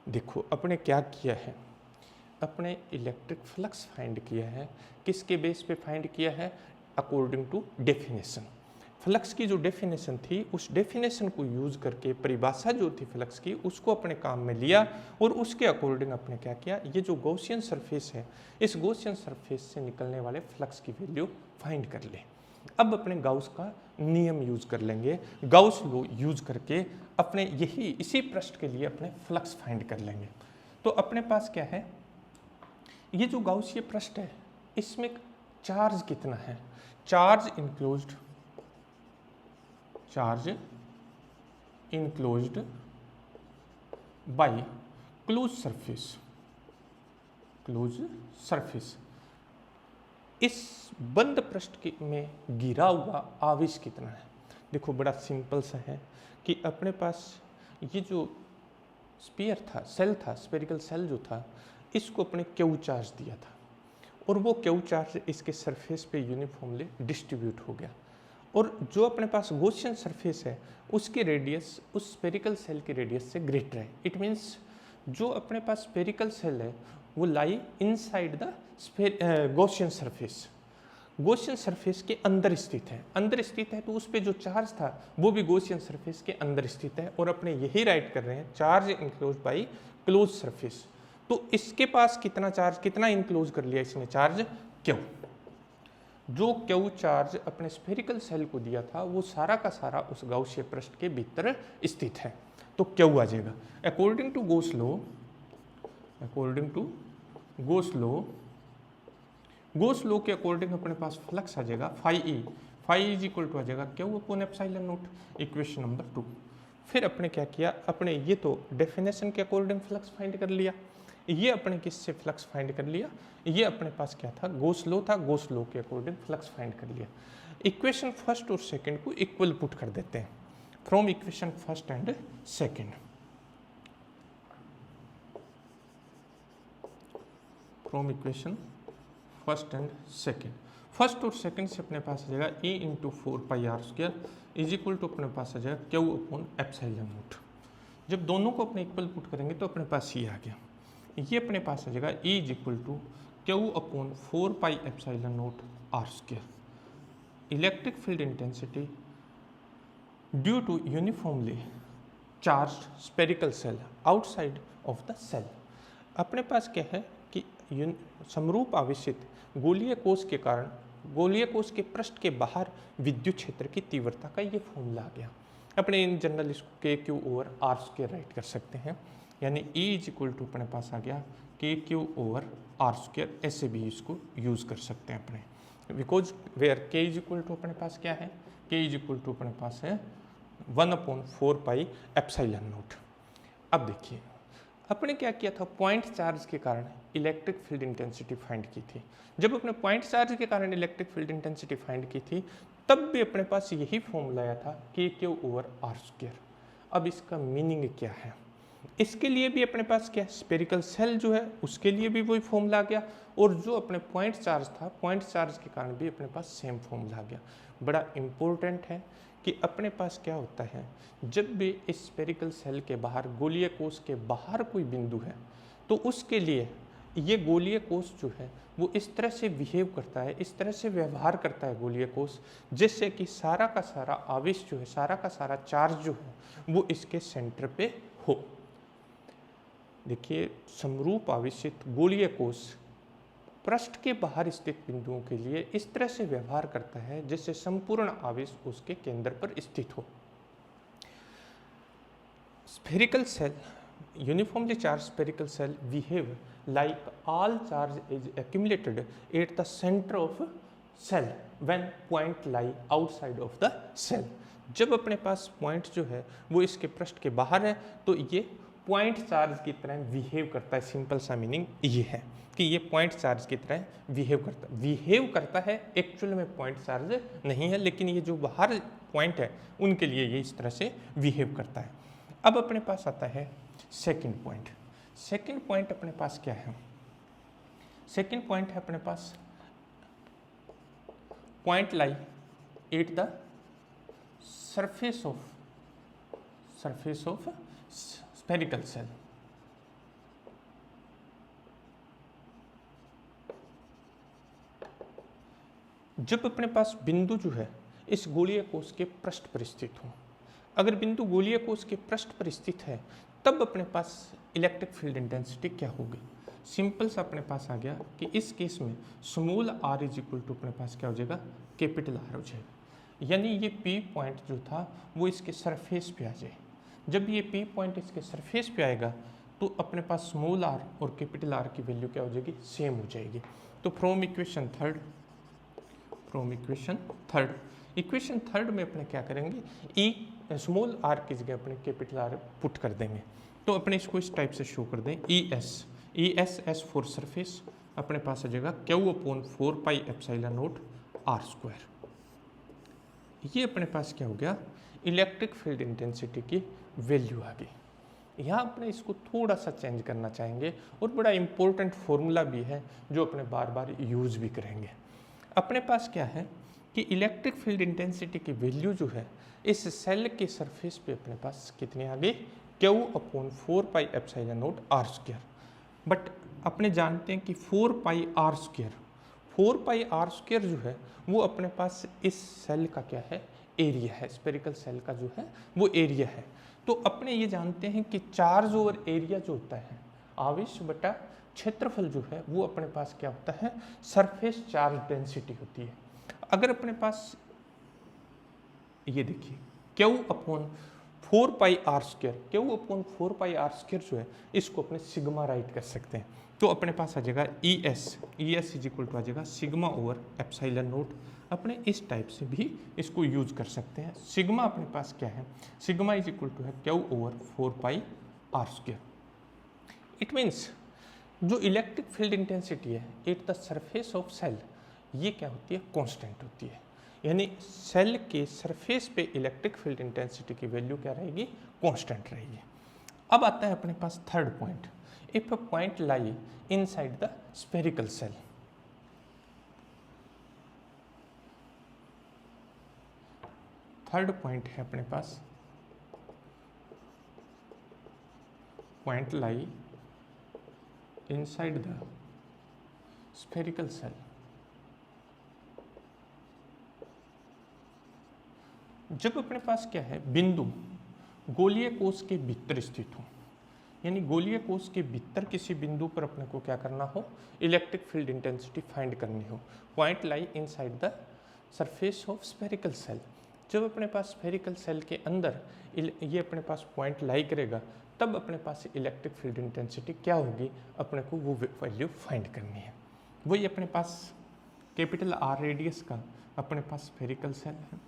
[SPEAKER 1] देखो अपने क्या किया है, अपने इलेक्ट्रिक फ्लक्स फाइंड किया है, किसके बेस पे फाइंड किया है, अकॉर्डिंग टू डेफिनेशन। फ्लक्स की जो डेफिनेशन थी, उस डेफिनेशन को यूज करके परिभाषा जो थी फ्लक्स की, उसको अपने काम में लिया और उसके अकॉर्डिंग अपने क्या किया, ये जो गॉसियन सरफेस है, इस गॉसियन सरफेस से निकलने वाले फ्लक्स की वैल्यू फाइंड कर ले। अब अपने गाउस का नियम यूज कर लेंगे, गाउस लॉ यूज करके अपने इसी पृष्ठ के लिए अपने फ्लक्स फाइंड कर लेंगे। तो अपने पास क्या है, ये जो गाउसीय पृष्ठ है, इसमें चार्ज कितना है, charge enclosed by close surface. इस बंद पृष्ठ में गिरा हुआ आवेश कितना है। देखो बड़ा सिंपल सा है कि अपने पास ये जो स्फीयर था, सेल था, स्फेरिकल सेल जो था, इसको अपने क्यू चार्ज दिया था, और वो क्यू चार्ज इसके सरफेस पे यूनिफॉर्मली डिस्ट्रीब्यूट हो गया। और जो अपने पास गॉसियन सरफेस है, उसकी रेडियस उस स्फेरिकल सेल की रेडियस से ग्रेटर है। इट मीन्स जो अपने पास स्फेरिकल सेल है वो लाई inside the Gaussian surface, Gaussian surface के अंदर स्थित है, तो उस पर जो चार्ज था वो भी गॉसियन सरफेस के अंदर स्थित है, और अपने यही राइट कर रहे हैं, charge enclose by close surface. तो इसके पास कितना चार्ज, कितना इनक्लोज कर लिया इसने चार्ज, क्यू। जो क्यू चार्ज अपने स्फेरिकल सेल को दिया था वो सारा का सारा उस गाउसीय पृष्ठ के भीतर स्थित है, तो क्यू आ जाएगा। अकॉर्डिंग टू गोस लॉ के अकॉर्डिंग अपने पास फ्लक्स आ जाएगा फाई इज इक्वल टू आ जाएगा Q upon epsilon not, equation number 2। फिर अपने क्या किया, अपने ये तो डेफिनेशन के अकॉर्डिंग फ्लक्स फाइंड कर लिया, ये अपने किससे फ्लक्स फाइंड कर लिया, ये अपने पास क्या था, गोस लॉ था, गोस लॉ के अकॉर्डिंग फ्लक्स फाइंड कर लिया। इक्वेशन फर्स्ट और सेकंड को इक्वल पुट कर देते हैं, from equation first and second, from equation first and second. First और सेकंड से अपने पास आ जाएगा E into 4πr² is equal to अपने पास आ जाएगा क्यू अपॉन एप्सिलॉन नॉट। जब दोनों को अपने इक्वल पुट करेंगे तो अपने पास ये आ गया, ये अपने पास आ जाएगा E is equal to Q upon 4πε0 r²। Electric field intensity due to uniformly charged spherical shell outside of the shell. अपने पास क्या है कि समरूप आवेशित गोलीय कोश के कारण गोलीय कोश के पृष्ठ के बाहर विद्युत क्षेत्र की तीव्रता का ये फॉर्मूला आ गया। अपने इन जनरल इसको KQ/R² राइट कर सकते हैं, यानी E इज इक्वल टू अपने पास आ गया KQ/R², ऐसे भी इसको यूज कर सकते हैं अपने, because where K is equal to अपने पास क्या है, K इज इक्वल टू अपने पास है 1/4πε0। अब देखिए अपने क्या किया था, पॉइंट चार्ज के कारण इलेक्ट्रिक फील्ड इंटेंसिटी फाइंड की थी। जब अपने पॉइंट चार्ज के कारण इलेक्ट्रिक फील्ड इंटेंसिटी फाइंड की थी, तब भी अपने पास यही फॉर्मूला आया था KQ/R²। अब इसका मीनिंग क्या है, इसके लिए भी अपने पास क्या, स्फेरिकल सेल जो है उसके लिए भी वही फॉर्मूला आ गया, और जो अपने पॉइंट चार्ज था, पॉइंट चार्ज के कारण भी अपने पास सेम फॉर्मूला आ गया। बड़ा इंपॉर्टेंट है कि अपने पास क्या होता है, जब भी इस स्फेरिकल सेल के बाहर गोलीय कोश के बाहर कोई बिंदु है तो उसके लिए ये गोलीय कोश जो है वो इस तरह से बिहेव करता है, इस तरह से व्यवहार करता है गोलीय कोश, जिससे कि सारा का सारा आवेश जो है, सारा का सारा चार्ज जो है वो इसके सेंटर पे हो। देखिए, समरूप आवेशित गोलीय कोश पृष्ठ के बाहर स्थित बिंदुओं के लिए इस तरह से व्यवहार करता है जिससे संपूर्ण आवेश उसके केंद्र पर स्थित हो। Spherical shell, uniformly charged spherical cell behave like all charge is accumulated at the center of cell when point lie outside of the cell। जब अपने पास पॉइंट जो है वो इसके पृष्ठ के बाहर है तो ये पॉइंट चार्ज की तरह बिहेव करता है। सिंपल सा मीनिंग ये है कि ये पॉइंट चार्ज की तरह बिहेव करता है। एक्चुअल में पॉइंट चार्ज नहीं है, लेकिन ये जो बाहर पॉइंट है उनके लिए ये इस तरह से बिहेव करता है। अब अपने पास आता है सेकंड पॉइंट। सेकंड पॉइंट अपने पास क्या है? सेकंड पॉइंट है अपने पास point lie at the surface of spherical shell. जब अपने पास बिंदु जो है इस गोलीय कोश के पृष्ठ पर स्थित हो, अगर बिंदु गोलीय कोश के पृष्ठ पर स्थित है तब अपने पास इलेक्ट्रिक फील्ड इंटेंसिटी क्या होगी? सिंपल सा अपने पास आ गया कि इस केस में small r is equal to अपने पास क्या हो जाएगा, कैपिटल R हो जाएगा। यानी ये P पॉइंट जो था वो इसके सरफेस पे आ जाए। जब ये P पॉइंट इसके सरफेस पे आएगा तो अपने पास स्मॉल r और कैपिटल R की वैल्यू क्या हो जाएगी, सेम हो जाएगी। तो फ्रॉम इक्वेशन थर्ड में अपने क्या करेंगे, ई स्मॉल r की जगह अपने कैपिटल R पुट कर देंगे। तो अपने इसको इस टाइप से शो कर दें, ई एस फॉर सरफेस अपने पास आ जाएगा Q/4πε0 r²। ये अपने पास क्या हो गया, इलेक्ट्रिक फील्ड इंटेंसिटी की वैल्यू आ गई। यहाँ अपने इसको थोड़ा सा चेंज करना चाहेंगे और बड़ा इंपॉर्टेंट फॉर्मूला भी है जो अपने बार बार यूज भी करेंगे। अपने पास क्या है कि इलेक्ट्रिक फील्ड इंटेंसिटी की वैल्यू जो है इस सेल के सरफेस पे अपने पास कितनी आ गई, Q/4πε0 r²। बट अपने जानते हैं कि 4πr² जो है वो अपने पास इस सेल का क्या है, एरिया है। स्फेरिकल सेल का जो है वो एरिया है। तो अपने ये जानते हैं कि चार्ज ओवर एरिया जो होता है, आवेश बटा क्षेत्रफल जो है वो अपने पास क्या होता है, सरफेस चार्ज डेंसिटी होती है। अगर अपने पास ये देखिए Q/4πr² जो है इसको अपने सिग्मा राइट कर सकते हैं। तो अपने पास आ जाएगा E S is equal to आ जाएगा σ/ε0। अपने इस टाइप से भी इसको यूज कर सकते हैं। सिग्मा अपने पास क्या है, सिग्मा इज इक्वल टू है Q/4πr²। इट मीन्स जो इलेक्ट्रिक फील्ड इंटेंसिटी है at the surface of shell, ये क्या होती है, कांस्टेंट होती है। यानी सेल के सरफेस पे इलेक्ट्रिक फील्ड इंटेंसिटी की वैल्यू क्या रहेगी, कांस्टेंट रहेगी। अब आता है अपने पास third point, if a point lie inside the spherical shell. Third point है अपने पास point lie inside the spherical shell. जब अपने पास क्या है, बिंदु गोलीय कोश के भीतर स्थित हो, यानी गोलीय कोश के भीतर किसी बिंदु पर अपने को क्या करना हो, इलेक्ट्रिक फील्ड इंटेंसिटी फाइंड करनी हो, point lie inside the surface of spherical shell. जब अपने पास स्फेरिकल सेल के अंदर ये अपने पास पॉइंट लाई करेगा तब अपने पास इलेक्ट्रिक फील्ड इंटेंसिटी क्या होगी, अपने को वो वैल्यू फाइंड करनी है। वही अपने पास कैपिटल R रेडियस का अपने पास स्फेरिकल सेल है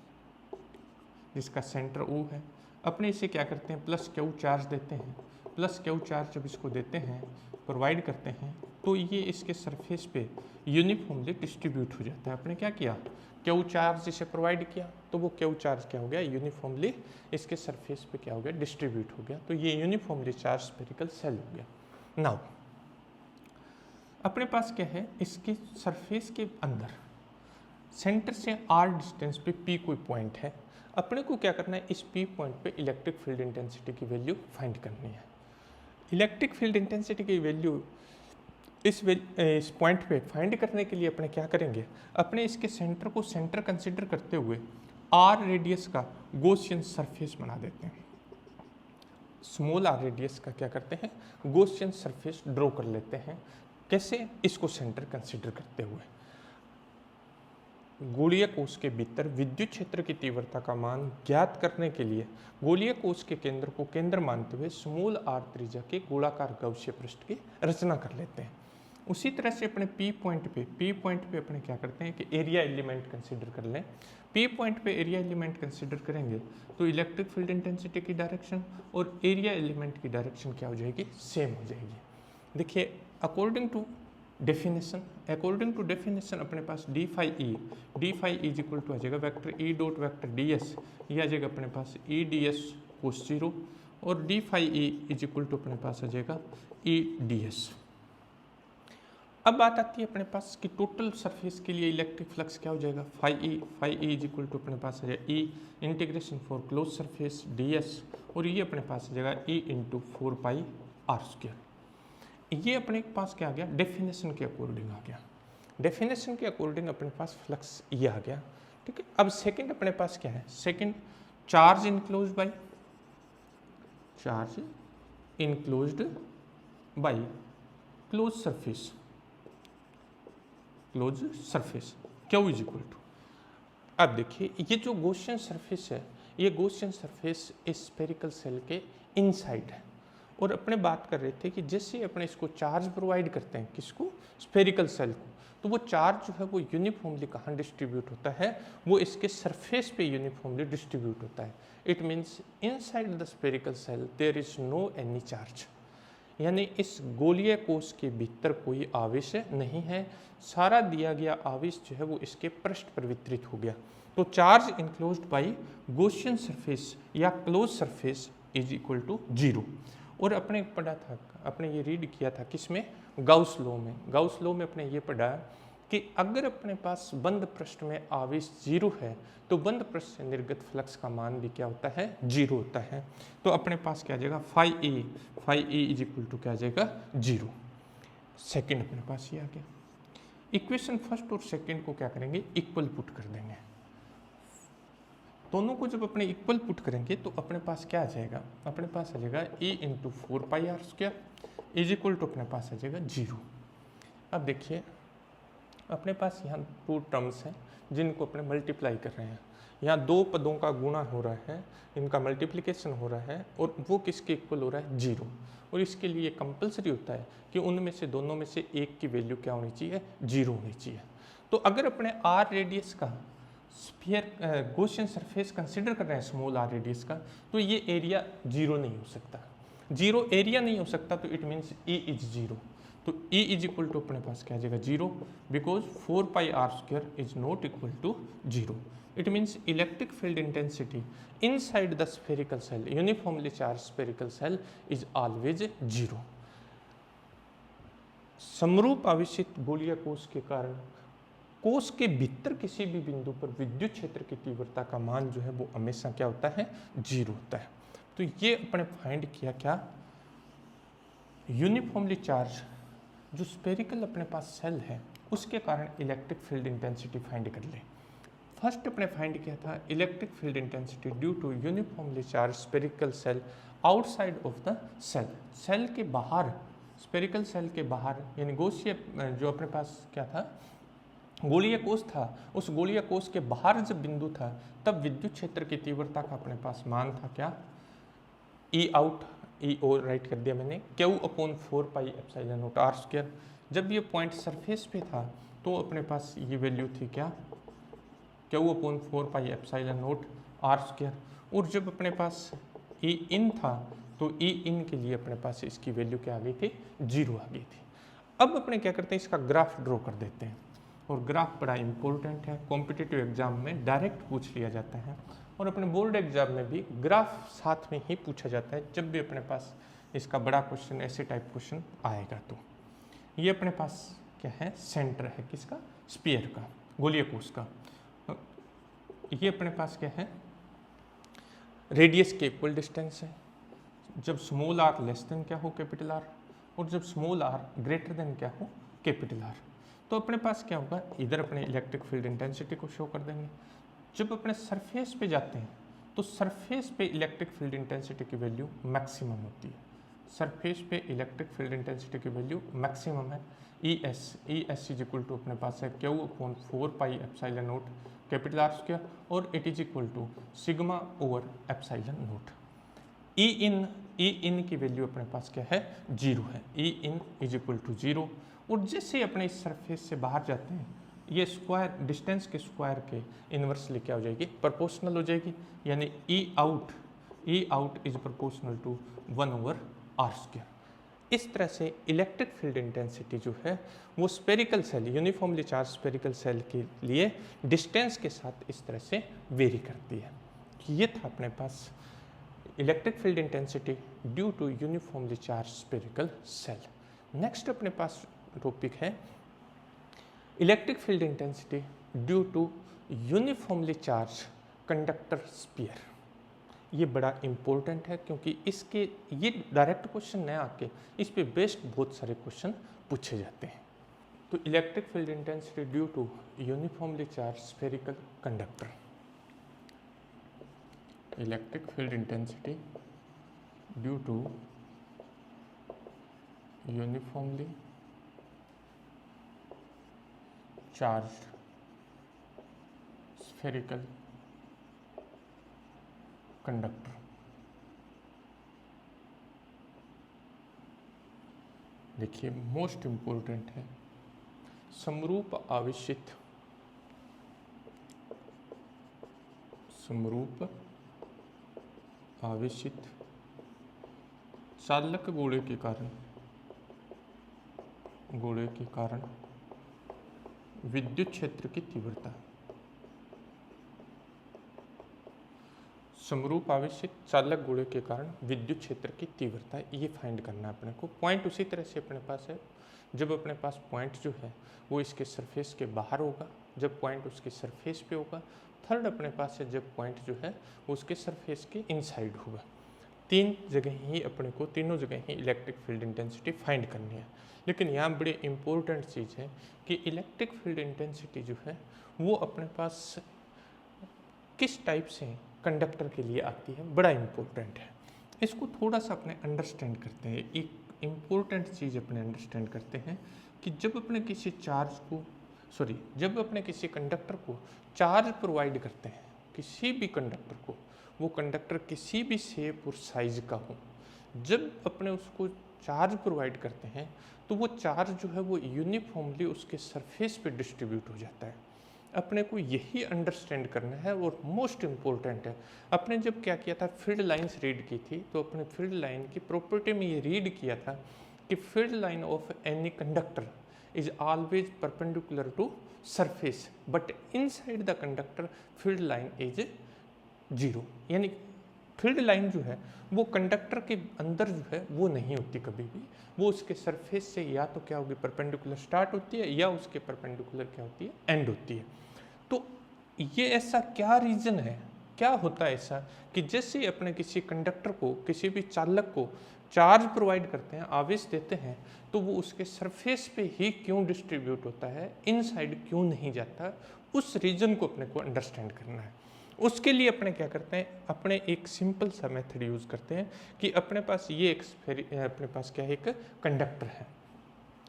[SPEAKER 1] जिसका सेंटर O है। अपने इसे क्या करते हैं, +Q चार्ज देते हैं। +Q चार्ज जब इसको देते हैं, प्रोवाइड करते हैं, तो ये इसके सरफेस पे यूनिफॉर्मली डिस्ट्रीब्यूट हो जाता है। आपने क्या किया, Q चार्ज इसे प्रोवाइड किया तो वो Q चार्ज क्या हो गया, यूनिफॉर्मली इसके सरफेस पे क्या हो गया, डिस्ट्रीब्यूट हो गया। तो ये यूनिफॉर्मली चार्ज स्फेरिकल सेल हो गया। नाउ अपने पास क्या है, इसके सरफेस के अंदर सेंटर से r डिस्टेंस पे p कोई पॉइंट है, अपने को क्या करना है, इस p पॉइंट पे इलेक्ट्रिक फील्ड इंटेंसिटी की वैल्यू फाइंड करनी है। इलेक्ट्रिक फील्ड इंटेंसिटी की वैल्यू इस पॉइंट पे फाइंड करने के लिए अपने क्या करेंगे, अपने इसके सेंटर को सेंटर कंसिडर करते हुए r रेडियस का गॉसियन सरफेस बना देते हैं। स्मॉल r रेडियस का क्या करते हैं, गॉसियन सरफेस ड्रॉ कर लेते हैं। कैसे, इसको सेंटर कंसिडर करते हुए गोलीय कोश के भीतर विद्युत क्षेत्र की तीव्रता का मान ज्ञात करने के लिए गोलीय कोश के केंद्र को केंद्र मानते हुए स्मॉल r त्रिज्या के गोलाकार गौसीय पृष्ठ की रचना कर लेते हैं। उसी तरह से अपने P पॉइंट पे अपने क्या करते हैं कि एरिया एलिमेंट कंसीडर कर लें। P पॉइंट पे एरिया एलिमेंट कंसीडर करेंगे तो इलेक्ट्रिक फील्ड इंटेंसिटी की डायरेक्शन और एरिया एलिमेंट की डायरेक्शन क्या हो जाएगी, सेम हो जाएगी। देखिए अकॉर्डिंग टू डेफिनेशन अपने पास D phi is equal to आ जाएगा vector E dot vector D S, ये आ जाएगा अपने पास E D S cos zero, और D phi E is equal to अपने पास आ जाएगा ई डी एस। अब बात आती है अपने पास कि टोटल सरफेस के लिए इलेक्ट्रिक फ्लक्स क्या हो जाएगा, phi E is equal to अपने पास आ जाएगा E integration for close surface D S, और ये अपने पास आ जाएगा ई इंटू 4 r स्क्वायर। ये अपने पास क्या आ गया, डेफिनेशन के अकॉर्डिंग आ गया। डेफिनेशन के अकॉर्डिंग अपने पास फ्लक्स ये आ गया, ठीक है। अब सेकंड अपने पास क्या है, second charge enclosed by close surface Q is equal to. अब देखिए ये जो गॉसियन सरफेस है, ये गॉसियन सरफेस इस स्फेरिकल सेल के इनसाइड है, और अपने बात कर रहे थे कि जैसे अपने इसको चार्ज प्रोवाइड करते हैं, किसको, स्फेरिकल सेल को, तो वो चार्ज जो है वो यूनिफॉर्मली कहाँ डिस्ट्रीब्यूट होता है, वो इसके सरफेस पे यूनिफॉर्मली डिस्ट्रीब्यूट होता है। It means inside the spherical shell there is no any charge, यानी इस गोलीय कोश के भीतर कोई आवेश नहीं है, सारा दिया गया आवेश जो है वो इसके पृष्ठ पर वितरित हो गया। तो charge enclosed by Gaussian surface या close surface is equal to 0। और अपने पढ़ा था, अपने ये रीड किया था किसमें, गाउस लॉ में अपने ये पढ़ा कि अगर अपने पास बंद पृष्ठ में आवेश 0 है तो बंद पृष्ठ से निर्गत फ्लक्स का मान भी क्या होता है, 0 होता है। तो अपने पास क्या आ जाएगा, phi A is equal to क्या आ जाएगा, 0। सेकंड अपने पास ये आ गया। इक्वेशन फर्स्ट और सेकंड को क्या करेंगे, इक्वल पुट कर देंगे। दोनों को जब अपने इक्वल पुट करेंगे तो अपने पास क्या आ जाएगा, अपने पास आ जाएगा e into 4 r square is equal to अपने पास आ जाएगा 0। अब देखिए अपने पास यहाँ 2 टर्म्स हैं जिनको अपने मल्टीप्लाई कर रहे हैं, यहाँ 2 पदों का गुणा हो रहा है, इनका मल्टीप्लिकेशन हो रहा है, और वो किसके इक्वल हो रहा है, 0। और इसके लिए कंपलसरी होता है कि उनमें से दोनों में से एक की वैल्यू क्या होनी चाहिए, 0 होनी चाहिए। तो अगर अपने r रेडियस का स्फीयर गॉसियन सरफेस कंसिडर कर रहे हैं स्मॉल r रेडियस का, तो ये एरिया 0 नहीं हो सकता। 0 एरिया नहीं हो सकता तो इट मीन्स E इज 0। तो E इज इक्वल टू अपने पास क्या आ जाएगा, 0, because 4 r square is not equal to 0। It means electric field intensity inside the spherical shell, uniformly charge spherical shell is always 0। समरूप आवेशित गोलीय कोश के कारण कोश के भीतर किसी भी बिंदु पर विद्युत क्षेत्र की तीव्रता का मान जो है वो हमेशा क्या होता है, 0 होता है। तो ये अपने फाइंड किया क्या, यूनिफॉर्मली चार्ज जो स्फेरिकल अपने पास सेल है उसके कारण इलेक्ट्रिक फील्ड इंटेंसिटी फाइंड कर ले। फर्स्ट अपने फाइंड किया था electric field intensity due to uniformly charge spherical shell outside of the shell, shell के बाहर, स्फेरिकल सेल के बाहर, यानी गॉसिय जो अपने पास क्या था, गोलीय कोश था, उस गोलीय कोश के बाहर जब बिंदु था तब विद्युत क्षेत्र की तीव्रता का अपने पास मान था क्या, ई आउट, ई ओ राइट कर दिया मैंने, Q/4πε0r स्क्वायर। जब ये पॉइंट सरफेस पे था तो अपने पास ये वैल्यू थी क्या, Q/4πε0r स्क्वायर। और जब अपने पास ई इन था तो ई इन के लिए अपने पास इसकी वैल्यू क्या आ गई थी, 0 आ गई थी। अब अपने क्या करते हैं, इसका ग्राफ ड्रॉ कर देते हैं, और ग्राफ बड़ा इंपॉर्टेंट है, कॉम्पिटिटिव एग्जाम में डायरेक्ट पूछ लिया जाता है, और अपने बोर्ड एग्जाम में भी ग्राफ साथ में ही पूछा जाता है जब भी अपने पास इसका बड़ा क्वेश्चन, ऐसे टाइप क्वेश्चन आएगा। तो ये अपने पास क्या है, सेंटर है किसका, स्फीयर का, गोलीय कोष का। ये अपने पास क्या है, रेडियस के इक्वल डिस्टेंस है जब स्मॉल आर लेस देन क्या हो कैपिटल आर, और जब स्मॉल आर ग्रेटर देन क्या हो कैपिटल आर। तो अपने पास क्या होगा, इधर अपने इलेक्ट्रिक फील्ड इंटेंसिटी को शो कर देंगे। जब अपने सरफेस पे जाते हैं तो सरफेस पे इलेक्ट्रिक फील्ड इंटेंसिटी की वैल्यू मैक्सिमम होती है। सरफेस पे इलेक्ट्रिक फील्ड इंटेंसिटी की वैल्यू मैक्सिमम है। E S is equal to अपने पास है Q upon 4 pi epsilon naught capital R square, और it is equal to sigma over epsilon naught. E in की वैल्यू अपने पास क्या है, 0 है। E in is equal to 0। और जैसे अपने इस सरफेस से बाहर जाते हैं, ये स्क्वायर डिस्टेंस के स्क्वायर के इन्वर्सली क्या हो जाएगी, प्रोपोर्शनल हो जाएगी। यानी E out is proportional to 1 over R square. इस तरह से इलेक्ट्रिक फील्ड इंटेंसिटी जो है वो spherical shell, uniformly charge spherical shell के लिए डिस्टेंस के साथ इस तरह से वेरी करती है। ये था अपने पास electric field intensity due to uniformly charge spherical shell. Next अपने पास टॉपिक है electric field intensity due to uniformly charge conductor sphere. ये बड़ा इंपॉर्टेंट है क्योंकि इसके ये डायरेक्ट क्वेश्चन नहीं आके इस पे बेस्ड बहुत सारे क्वेश्चन पूछे जाते हैं। तो electric field intensity due to uniformly charge spherical conductor, electric field intensity due to uniformly charge spherical conductor. देखिए मोस्ट इंपॉर्टेंट है समरूप आवेशित चालक गोले के कारण विद्युत क्षेत्र की तीव्रता। समरूप आवेशित चालक गोले के कारण विद्युत क्षेत्र की तीव्रता, ये फाइंड करना है अपने को। पॉइंट उसी तरह से अपने पास है, जब अपने पास पॉइंट जो है वो इसके सरफेस के बाहर होगा, जब पॉइंट उसके सरफेस पे होगा। थर्ड अपने पास है जब पॉइंट जो है वो उसके सरफेस के इनसाइड होगा। तीनों जगह ही इलेक्ट्रिक फील्ड इंटेंसिटी फाइंड करनी है। लेकिन यहाँ बड़ी इंपॉर्टेंट चीज़ है कि इलेक्ट्रिक फील्ड इंटेंसिटी जो है वो अपने पास किस टाइप से कंडक्टर के लिए आती है, बड़ा इंपॉर्टेंट है। इसको थोड़ा सा अपने अंडरस्टैंड करते हैं। एक इम्पोर्टेंट चीज़ अपने अंडरस्टैंड करते हैं कि जब अपने किसी कंडक्टर को चार्ज प्रोवाइड करते हैं, किसी भी कंडक्टर को, वो कंडक्टर किसी भी शेप और साइज का हो, जब अपने उसको चार्ज प्रोवाइड करते हैं तो वो चार्ज जो है वो यूनिफॉर्मली उसके सरफेस पे डिस्ट्रीब्यूट हो जाता है। अपने को यही अंडरस्टैंड करना है। और मोस्ट इम्पोर्टेंट है, अपने जब क्या किया था, फील्ड लाइंस रीड की थी, तो अपने फील्ड लाइन की प्रॉपर्टी में ये रीड किया था कि field line of any conductor is always perpendicular to surface but inside the conductor field line is 0। यानी फील्ड लाइन जो है वो कंडक्टर के अंदर जो है वो नहीं होती कभी भी, वो उसके सरफेस से या तो क्या होगी परपेंडिकुलर स्टार्ट होती है या उसके परपेंडिकुलर क्या होती है, एंड होती है। तो ये ऐसा क्या रीज़न है, क्या होता है ऐसा कि जैसे अपने किसी कंडक्टर को, किसी भी चालक को चार्ज प्रोवाइड करते हैं, आवेश देते हैं, तो वो उसके सरफेस पे ही क्यों डिस्ट्रीब्यूट होता है, इनसाइड क्यों नहीं जाता, उस रीजन को अपने को अंडरस्टैंड करना है। उसके लिए अपने क्या करते हैं, अपने एक सिंपल सा मेथड यूज़ करते हैं कि अपने पास ये अपने पास क्या है, एक कंडक्टर है,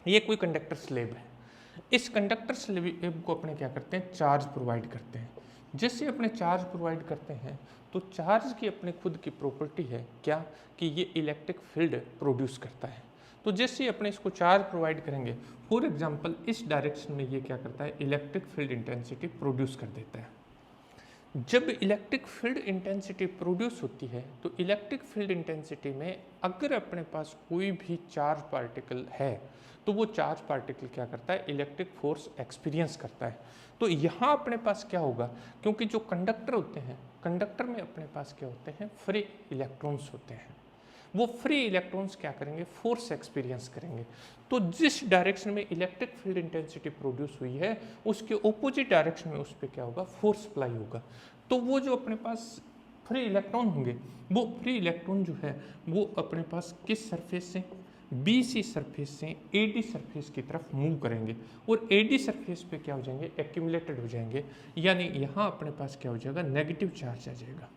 [SPEAKER 1] ये कोई कंडक्टर स्लेब है। इस कंडक्टर स्लेब को अपने क्या करते हैं, चार्ज प्रोवाइड करते हैं। जैसे अपने चार्ज प्रोवाइड करते हैं तो चार्ज की अपने खुद की प्रॉपर्टी है क्या, कि ये इलेक्ट्रिक फील्ड प्रोड्यूस करता है। तो जैसे अपने इसको चार्ज प्रोवाइड करेंगे, फॉर एग्जांपल इस डायरेक्शन में ये क्या करता है, इलेक्ट्रिक फील्ड इंटेंसिटी प्रोड्यूस कर देता है। जब इलेक्ट्रिक फील्ड इंटेंसिटी प्रोड्यूस होती है तो इलेक्ट्रिक फील्ड इंटेंसिटी में अगर अपने पास कोई भी चार्ज पार्टिकल है तो वो चार्ज पार्टिकल क्या करता है, इलेक्ट्रिक फोर्स एक्सपीरियंस करता है। तो यहाँ अपने पास क्या होगा, क्योंकि जो कंडक्टर होते हैं, कंडक्टर में अपने पास क्या होते हैं, फ्री इलेक्ट्रॉन्स होते हैं। वो फ्री इलेक्ट्रॉन्स क्या करेंगे, फोर्स एक्सपीरियंस करेंगे। तो जिस डायरेक्शन में इलेक्ट्रिक फील्ड इंटेंसिटी प्रोड्यूस हुई है उसके ऑपोजिट डायरेक्शन में उस पर क्या होगा, फोर्स अप्लाई होगा। तो वो जो अपने पास फ्री इलेक्ट्रॉन होंगे, वो फ्री इलेक्ट्रॉन जो है वो अपने पास किस सरफेस से, BC सरफेस से AD सरफेस की तरफ मूव करेंगे और AD सरफेस पे क्या हो जाएंगे, एक्यूमुलेटेड हो जाएंगे, यानी यहाँ अपने पास क्या हो जाएगा, नेगेटिव चार्ज आ जाएगा।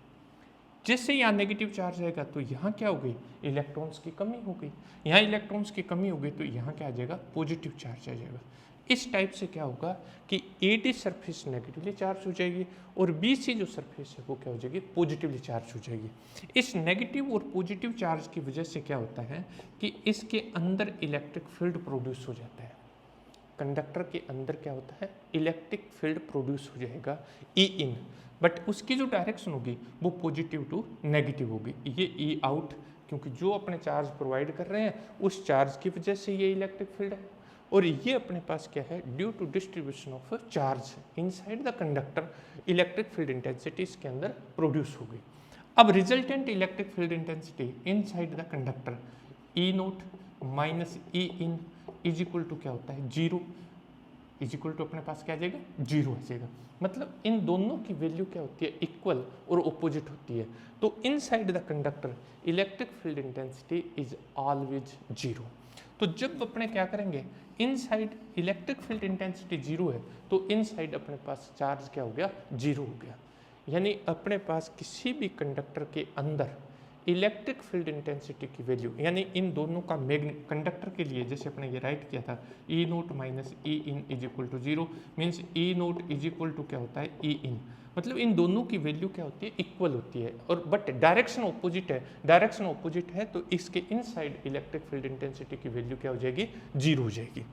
[SPEAKER 1] जैसे यहाँ नेगेटिव चार्ज आएगा तो यहाँ क्या हो गई, इलेक्ट्रॉन्स की कमी हो गई, यहाँ इलेक्ट्रॉन्स की कमी हो गई तो यहाँ क्या आ जाएगा, पॉजिटिव चार्ज आ जाएगा। इस टाइप से क्या होगा कि AD सरफेस नेगेटिवली चार्ज हो जाएगी और BC जो सरफेस है वो क्या हो जाएगी, पॉजिटिवली चार्ज हो जाएगी। इस नेगेटिव और पॉजिटिव चार्ज की वजह से क्या होता है कि इसके अंदर इलेक्ट्रिक फील्ड प्रोड्यूस हो जाता है। कंडक्टर के अंदर क्या होता है, इलेक्ट्रिक फील्ड प्रोड्यूस हो जाएगा E in, बट उसकी जो डायरेक्शन होगी वो पॉजिटिव टू नेगेटिव होगी। ये E out, क्योंकि जो अपने चार्ज प्रोवाइड कर रहे हैं उस चार्ज की वजह से ये इलेक्ट्रिक फील्ड है, और ये अपने पास क्या है, due to distribution of charge inside the conductor electric field intensity इसके अंदर प्रोड्यूस होगी। अब resultant electric field intensity inside the conductor E naught minus E in is equal to क्या होता है, जीरो, इज इक्वल टू अपने पास क्या आ जाएगा, जीरो आ जाएगा। मतलब इन दोनों की वैल्यू क्या होती है, इक्वल और ऑपोजिट होती है। तो inside the conductor electric field intensity is always zero. तो जब अपने क्या करेंगे, inside electric field intensity zero है तो इनसाइड अपने पास चार्ज क्या हो गया, जीरो हो गया। यानी अपने पास किसी भी कंडक्टर के अंदर इलेक्ट्रिक फील्ड इंटेंसिटी की वैल्यू, यानी इन दोनों का कंडक्टर के लिए जैसे अपने ये राइट किया था, E naught minus E in is equal to zero, means E naught is equal to क्या होता है, E इन। मतलब इन दोनों की वैल्यू क्या होती है, इक्वल होती है, और बट डायरेक्शन ऑपोजिट है। डायरेक्शन ऑपोजिट है तो इसके इनसाइड इलेक्ट्रिक फील्ड इंटेंसिटी की वैल्यू क्या हो जाएगी, जीरो हो जाएगी।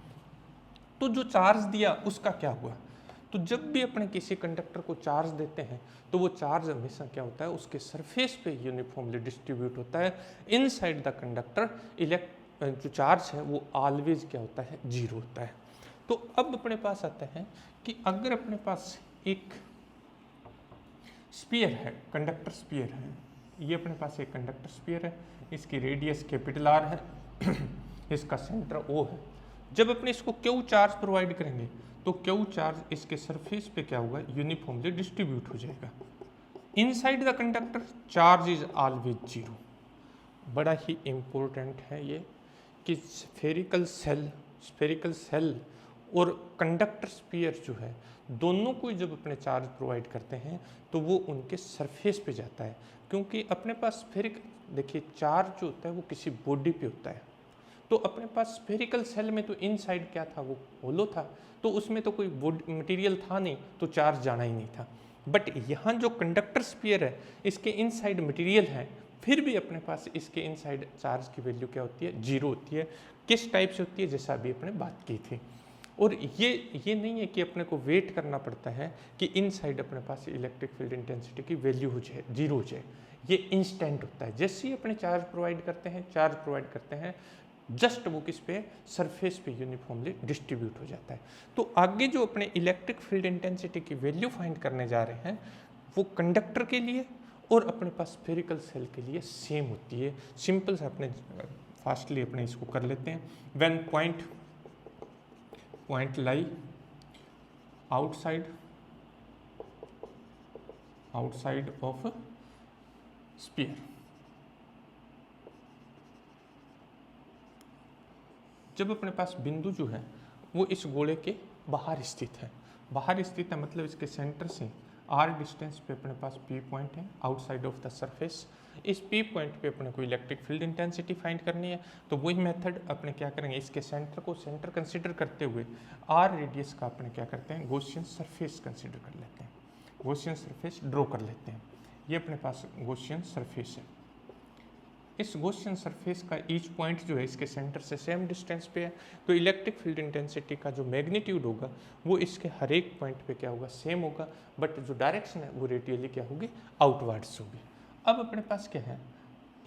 [SPEAKER 1] तो जो चार्ज दिया उसका क्या हुआ, तो जब भी अपने किसी कंडक्टर को चार्ज देते हैं तो वो चार्ज हमेशा क्या होता है, उसके सरफेस पे यूनिफॉर्मली डिस्ट्रीब्यूट होता है। इनसाइड द कंडक्टर जो चार्ज है वो ऑलवेज क्या होता है, जीरो होता है। तो अब अपने पास आता है कि अगर अपने पास एक स्पीयर है, कंडक्टर स्पीयर है, ये अपने पास एक कंडक्टर स्पीयर है, इसकी रेडियस कैपिटल R है, इसका सेंटर O है। जब अपने इसको Q चार्ज प्रोवाइड करेंगे तो Q चार्ज इसके सरफेस पे क्या होगा, यूनिफॉर्मली डिस्ट्रीब्यूट हो जाएगा। Inside the conductor charge is always zero. बड़ा ही इम्पोर्टेंट है ये कि स्फेरिकल सेल और कंडक्टर स्पीयर जो है दोनों को जब अपने चार्ज प्रोवाइड करते हैं तो वो उनके सरफेस पे जाता है, क्योंकि अपने पास स्फेरिकल, देखिए चार्ज जो होता है वो किसी बॉडी पे होता है। तो अपने पास स्फेरिकल सेल में तो इनसाइड क्या था, वो होलो था, तो उसमें तो कोई मटेरियल था नहीं, तो चार्ज जाना ही नहीं था। बट यहाँ जो कंडक्टर स्पीयर है इसके इनसाइड मटेरियल है, फिर भी अपने पास इसके इनसाइड चार्ज की वैल्यू क्या होती है, जीरो होती है। किस टाइप से होती है, जैसा अभी अपने बात की थी। और ये नहीं है कि अपने को वेट करना पड़ता है कि इनसाइड अपने पास इलेक्ट्रिक फील्ड इंटेंसिटी की वैल्यू हो जाए, जीरो हो जाए। ये इंस्टेंट होता है, जैसे ही अपने चार्ज प्रोवाइड करते हैं जस्ट वो किस पे, सरफेस पे यूनिफॉर्मली डिस्ट्रीब्यूट हो जाता है। तो आगे जो अपने इलेक्ट्रिक फील्ड इंटेंसिटी की वैल्यू फाइंड करने जा रहे हैं वो कंडक्टर के लिए और अपने पास स्फेरिकल सेल के लिए सेम होती है। सिंपल से अपने फास्टली अपने इसको कर लेते हैं। When point lie outside of sphere, जब अपने पास बिंदु जो है वो इस गोले के बाहर स्थित है, मतलब इसके सेंटर से R डिस्टेंस पे अपने पास P पॉइंट है आउटसाइड ऑफ द सरफेस। इस P पॉइंट पे अपने को इलेक्ट्रिक फील्ड इंटेंसिटी फाइंड करनी है, तो वही मेथड अपने क्या करेंगे, इसके सेंटर कंसिडर करते हुए R रेडियस का अपने क्या करते हैं, गॉसियन सरफेस कंसिडर कर लेते हैं, गॉसियन सरफेस ड्रॉ कर लेते हैं। ये अपने पास गॉसियन सरफेस है। इस गॉसियन सरफेस का ईच पॉइंट जो है इसके सेंटर से सेम डिस्टेंस पे है, तो इलेक्ट्रिक फील्ड इंटेंसिटी का जो मैग्नीट्यूड होगा वो इसके हर एक पॉइंट पे क्या होगा, सेम होगा, बट जो डायरेक्शन है वो रेडियली क्या होगी, आउटवर्ड्स होगी। अब अपने पास क्या है,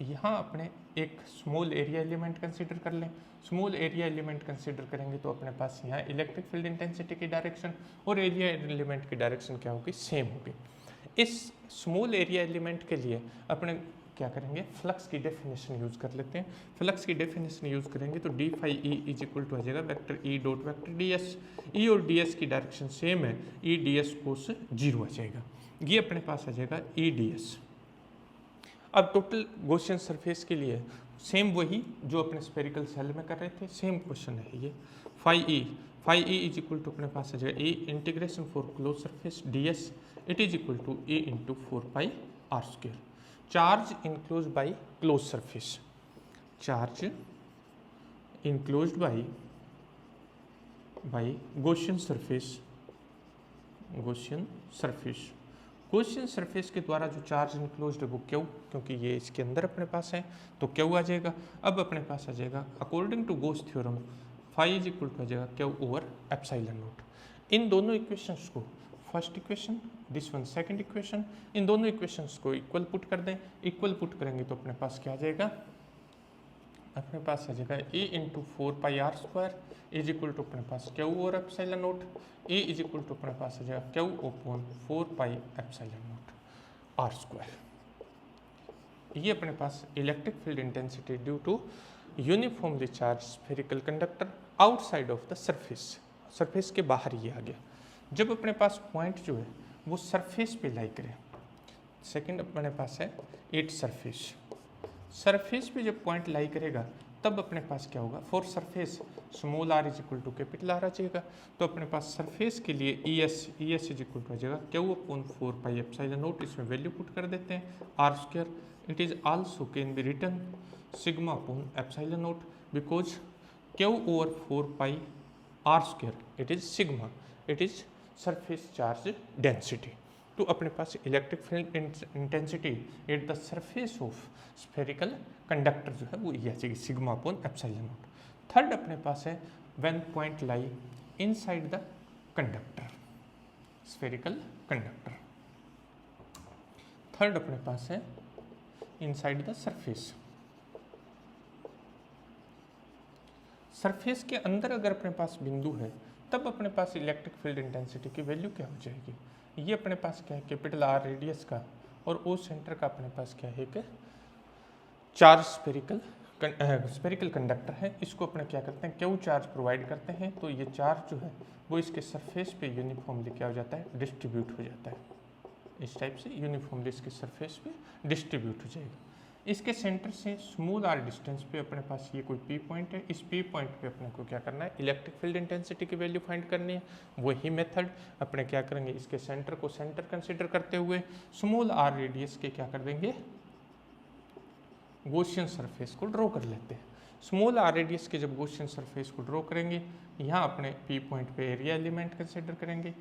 [SPEAKER 1] यहाँ अपने एक स्मॉल एरिया एलिमेंट कंसिडर कर लें। स्मॉल एरिया एलिमेंट कंसिडर करेंगे तो अपने पास यहाँ इलेक्ट्रिक फील्ड इंटेंसिटी की डायरेक्शन और एरिया एलिमेंट की डायरेक्शन क्या होगी, सेम होगी। इस स्मॉल एरिया एलिमेंट के लिए अपने क्या करेंगे, फ्लक्स की डेफिनेशन यूज़ कर लेते हैं। फ्लक्स की डेफिनेशन यूज़ करेंगे तो D phi E is equal to आ जाएगा vector E dot vector D S. E और डी एस की डायरेक्शन सेम है, ई डी एस कोस 0 आ जाएगा। ये अपने पास आ जाएगा ई डी एस। अब टोटल गॉसियन सरफेस के लिए सेम वही जो अपने स्फेरिकल सेल में कर रहे थे, सेम क्वेश्चन है ये। Phi E is equal to अपने पास आ जाएगा E integration for close surface D S, it is equal to E into 4 pi R square. Charge enclose by close surface, charge enclosed by Gaussian surface, Gaussian surface. Gaussian surface के द्वारा जो charge enclosed है वो Q, क्योंकि ये इसके अंदर अपने पास है तो क्यू आ जाएगा। अब अपने पास आ जाएगा according to Gauss theorem phi is equal to आ जाएगा क्यू ओवर एप्सिलॉन नॉट। इन दोनों इक्वेशंस को, first equation this one second equation, इन दोनों इक्वेशंस को इक्वल पुट कर दें। इक्वल पुट करेंगे तो अपने पास क्या आ जाएगा, अपने पास आ जाएगा E into 4 pi R square is equal to अपने पास क्यू और epsilon naught. E is equal to अपने पास आ जाएगा Q upon 4 pi epsilon naught R square. ये अपने पास electric field intensity due to uniformly charge spherical conductor outside of the surface, surface के बाहर ये आ गया। जब अपने पास पॉइंट जो है वो सरफेस पे लाई करे, सेकंड अपने पास है 8 सरफेस, सरफेस पे जब पॉइंट लाई करेगा तब अपने पास क्या होगा, for surface small R is equal to capital R आ जाएगा। तो अपने पास सरफेस के लिए E S is equal to आ जाएगा Q upon 4 pi epsilon naught, इसमें वैल्यू पुट कर देते हैं R square. It is also can be written sigma upon epsilon naught because Q over 4 pi R square it is sigma, it is surface charge density. तो अपने पास electric field intensity at the surface of spherical conductor जो है वो ये आ जाएगी sigma upon epsilon not. Third अपने पास है when point lie inside the conductor, spherical conductor. Third अपने पास है इनसाइड द सरफेस, सरफेस के अंदर अगर अपने पास बिंदु है तब अपने पास इलेक्ट्रिक फील्ड इंटेंसिटी की वैल्यू क्या हो जाएगी। ये अपने पास क्या है, कैपिटल आर रेडियस का और ओ सेंटर का अपने पास क्या है कि चार्ज स्फेरिकल कंडक्टर है। इसको अपने क्या करते हैं, क्यू चार्ज प्रोवाइड करते हैं। तो ये चार्ज जो है वो इसके सरफेस पे यूनिफॉर्मली क्या हो जाता है, डिस्ट्रीब्यूट हो जाता है। इस टाइप से यूनिफॉर्मली इसके सरफेस पे डिस्ट्रीब्यूट हो जाएगा। इसके सेंटर से स्मॉल आर डिस्टेंस पे अपने पास ये कोई पी पॉइंट है, इस पी पॉइंट पे अपने को क्या करना है, इलेक्ट्रिक फील्ड इंटेंसिटी की वैल्यू फाइंड करनी है। वही मेथड अपने क्या करेंगे, इसके सेंटर को सेंटर कंसीडर करते हुए स्मॉल आर रेडियस के क्या कर देंगे, गॉसियन सरफेस को ड्रॉ कर लेते हैं। स्मॉल आर रेडियस के जब गॉसियन सरफेस को ड्रॉ करेंगे, यहाँ अपने पी पॉइंट पे एरिया एलिमेंट कंसीडर करेंगे,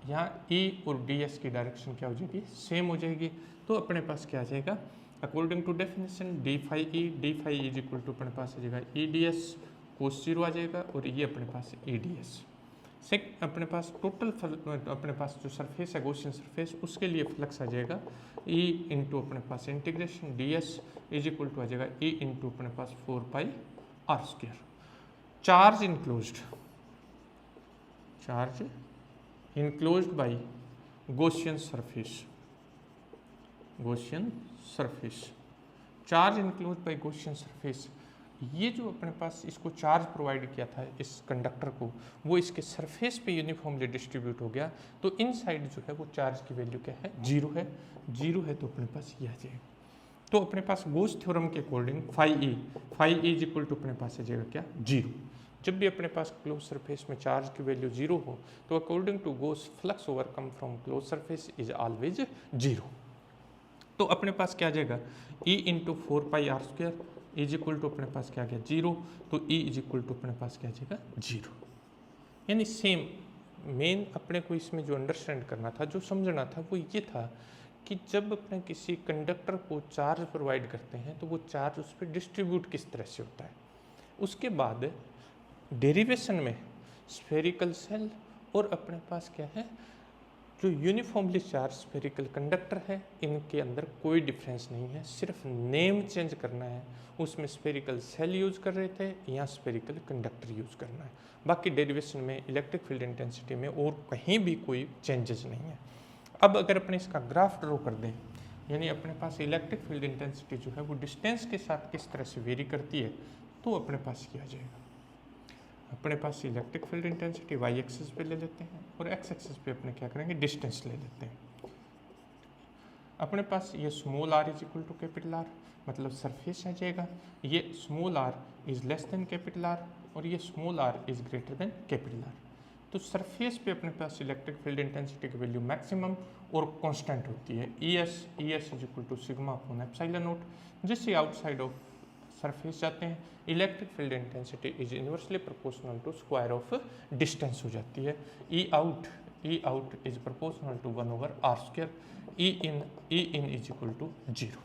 [SPEAKER 1] यहाँ ई और डी एस की डायरेक्शन क्या हो जाएगी, सेम हो जाएगी। तो अपने पास क्या आ जाएगा, according to definition d phi is equal to अपने पास आ जाएगा ई डी एस कोस 0 आ जाएगा और ये अपने पास ई डी एस। अपने पास टोटल अपने पास जो सरफेस है गॉसियन सरफेस उसके लिए फ्लक्स आ जाएगा ई इंटू अपने पास integration D S is equal to आ जाएगा ई इंटू अपने पास 4 pi R square. Charge enclosed by Gaussian surface, charge enclosed by Gaussian surface. ये जो अपने पास इसको चार्ज प्रोवाइड किया था इस कंडक्टर को, वो इसके सरफेस पे यूनिफॉर्मली डिस्ट्रीब्यूट हो गया। तो इनसाइड जो है वो चार्ज की वैल्यू क्या है, 0 है। 0 है तो अपने पास ये आ जाएगा। तो अपने पास गोस थ्योरम के according phi E is equal to अपने पास आ जाएगा क्या, 0। जब भी अपने पास क्लोज सरफेस में चार्ज की वैल्यू 0 हो तो according to Gauss flux over come from close surface is always 0। तो अपने पास क्या आ जाएगा, E into 4 pi R square is equal to अपने पास क्या आ गया, 0। तो ई इज इक्वल टू अपने पास क्या आ जाएगा, 0। यानी सेम मेन अपने को इसमें जो अंडरस्टैंड करना था, जो समझना था, वो ये था कि जब अपने किसी कंडक्टर को चार्ज प्रोवाइड करते हैं तो वो चार्ज उस पर डिस्ट्रीब्यूट किस तरह से होता है। उसके बाद डेरिवेशन में स्फेरिकल सेल और अपने पास क्या है, जो यूनिफॉर्मली चार्ज स्फेरिकल कंडक्टर है, इनके अंदर कोई डिफरेंस नहीं है, सिर्फ नेम चेंज करना है। उसमें स्फेरिकल सेल यूज़ कर रहे थे, यहाँ स्फेरिकल कंडक्टर यूज़ करना है। बाकी डेरिवेशन में इलेक्ट्रिक फील्ड इंटेंसिटी में और कहीं भी कोई चेंजेस नहीं है। अब अगर अपने इसका ग्राफ ड्रॉ कर दें यानी अपने पास इलेक्ट्रिक फील्ड इंटेंसिटी जो है वो डिस्टेंस के साथ किस तरह से वेरी करती है तो अपने पास किया जाएगा। अपने पास electric field intensity Y axis पे ले लेते हैं और एक्स एक्सिस पे अपने क्या करेंगे डिस्टेंस ले लेते हैं। अपने पास ये small R is equal to capital R, मतलब सरफेस आ जाएगा। ये small R is less than capital R और ये small R is greater than capital R. तो सरफेस पे अपने पास इलेक्ट्रिक फील्ड इंटेंसिटी की वैल्यू मैक्सिमम और कांस्टेंट होती है E S is equal to sigma upon epsilon naught. जिससे आउटसाइड ऑफ सरफेस जाते हैं electric field intensity is inversely proportional to square of distance हो जाती है। E out is proportional to 1/r², E in is equal to 0।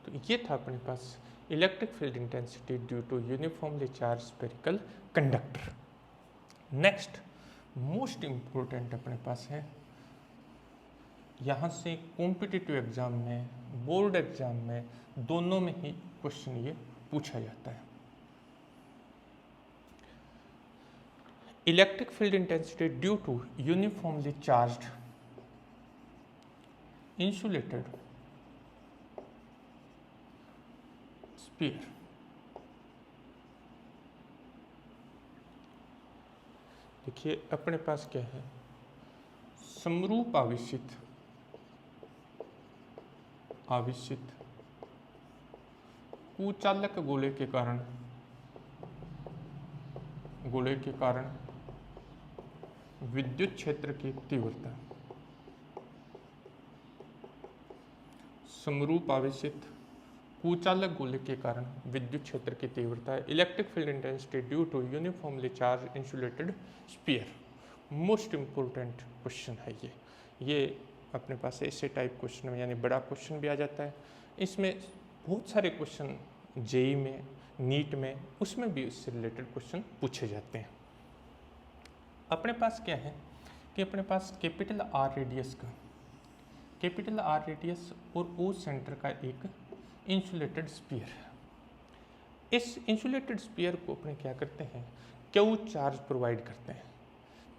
[SPEAKER 1] तो ये था अपने पास electric field intensity due to uniformly charge spherical conductor. Next most important अपने पास है, यहाँ से कॉम्पिटिटिव एग्जाम में, बोर्ड एग्जाम में, दोनों में ही क्वेश्चन ये पूछा जाता है। Electric field intensity due to uniformly charged insulated sphere. देखिए अपने पास क्या है, समरूप आवेशित कुचालक गोले के कारण विद्युत क्षेत्र की तीव्रता, समरूप आवेशित कुचालक गोले के कारण विद्युत क्षेत्र की तीव्रता है electric field intensity due to uniformly charge insulated sphere. Most important question है ये अपने पास ऐसे टाइप क्वेश्चन में यानी बड़ा क्वेश्चन भी आ जाता है। इसमें बहुत सारे क्वेश्चन जेई में, नीट में, उसमें भी इससे रिलेटेड क्वेश्चन पूछे जाते हैं। अपने पास क्या है कि अपने पास कैपिटल आर रेडियस और ओ सेंटर का एक इंसुलेटेड स्फीयर है। इस इंसुलेटेड स्फीयर को अपने क्या करते हैं, क्यू चार्ज प्रोवाइड करते हैं।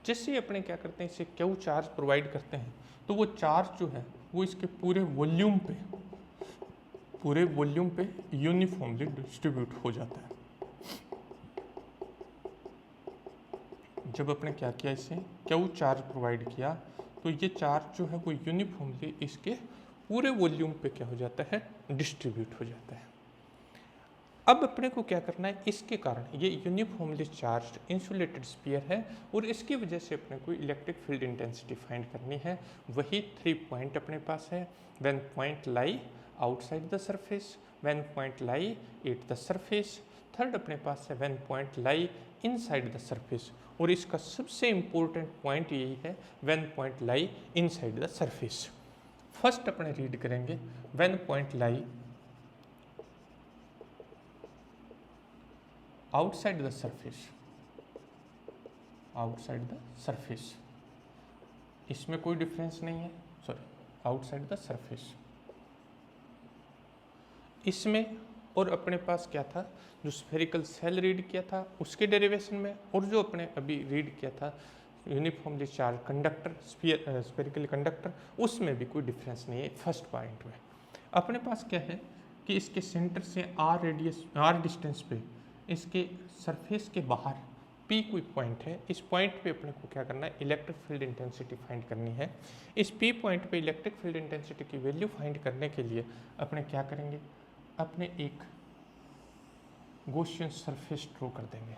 [SPEAKER 1] जैसे अपने क्या करते हैं, इसे क्यू चार्ज प्रोवाइड करते हैं तो वो चार्ज जो है वो इसके पूरे वॉल्यूम पे यूनिफॉर्मली डिस्ट्रीब्यूट हो जाता है। जब अपने क्या किया, इसे क्यू चार्ज प्रोवाइड किया तो ये चार्ज जो है वो यूनिफॉर्मली इसके पूरे वॉल्यूम पे क्या हो जाता है, डिस्ट्रीब्यूट हो जाता है। अब अपने को क्या करना है, इसके कारण ये यूनिफॉर्मली चार्ज्ड इंसुलेटेड स्फीयर है और इसकी वजह से अपने को इलेक्ट्रिक फील्ड इंटेंसिटी फाइंड करनी है। वही 3 पॉइंट अपने पास है, when point lie outside the surface, when point lie at the surface. Third अपने पास है when point lie inside the surface, और इसका सबसे इम्पोर्टेंट पॉइंट यही है when point lie inside the surface. First अपने रीड करेंगे when point lie outside the surface, इसमें कोई डिफरेंस नहीं है, सॉरी आउटसाइड द सरफेस इसमें। और अपने पास क्या था, जो स्फेरिकल सेल रीड किया था उसके डेरिवेशन में, और जो अपने अभी रीड किया था uniformly charge conductor spherical conductor, उसमें भी कोई डिफरेंस नहीं है। फर्स्ट पॉइंट में अपने पास क्या है कि इसके सेंटर से आर डिस्टेंस पे इसके सरफेस के बाहर P कोई पॉइंट है। इस पॉइंट पे अपने को क्या करना है, इलेक्ट्रिक फील्ड इंटेंसिटी फाइंड करनी है। इस P पॉइंट पे इलेक्ट्रिक फील्ड इंटेंसिटी की वैल्यू फाइंड करने के लिए अपने क्या करेंगे, अपने एक गॉसियन सरफेस ड्रॉ कर देंगे।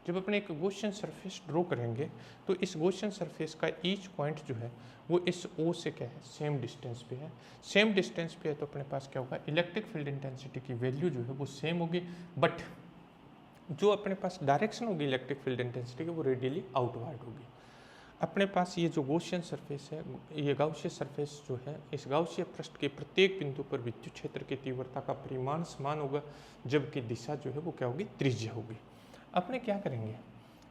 [SPEAKER 1] जब अपने एक गॉसियन सरफेस ड्रॉ करेंगे तो इस गॉसियन सरफेस का ईच पॉइंट जो है वो इस O से क्या है, सेम डिस्टेंस पे है। सेम डिस्टेंस पे है तो अपने पास क्या होगा, इलेक्ट्रिक फील्ड इंटेंसिटी की वैल्यू जो है वो सेम होगी, बट जो अपने पास डायरेक्शन होगी इलेक्ट्रिक फील्ड इंटेंसिटी की वो रेडियली आउटवर्ड होगी। अपने पास ये जो गॉसियन सरफेस है, ये गाउसियन सरफेस जो है, इस गाउसियन पृष्ठ के प्रत्येक बिंदु पर विद्युत क्षेत्र की तीव्रता का परिमाण समान होगा, जबकि दिशा जो है वो क्या होगी, त्रिज्या होगी। अपने क्या करेंगे,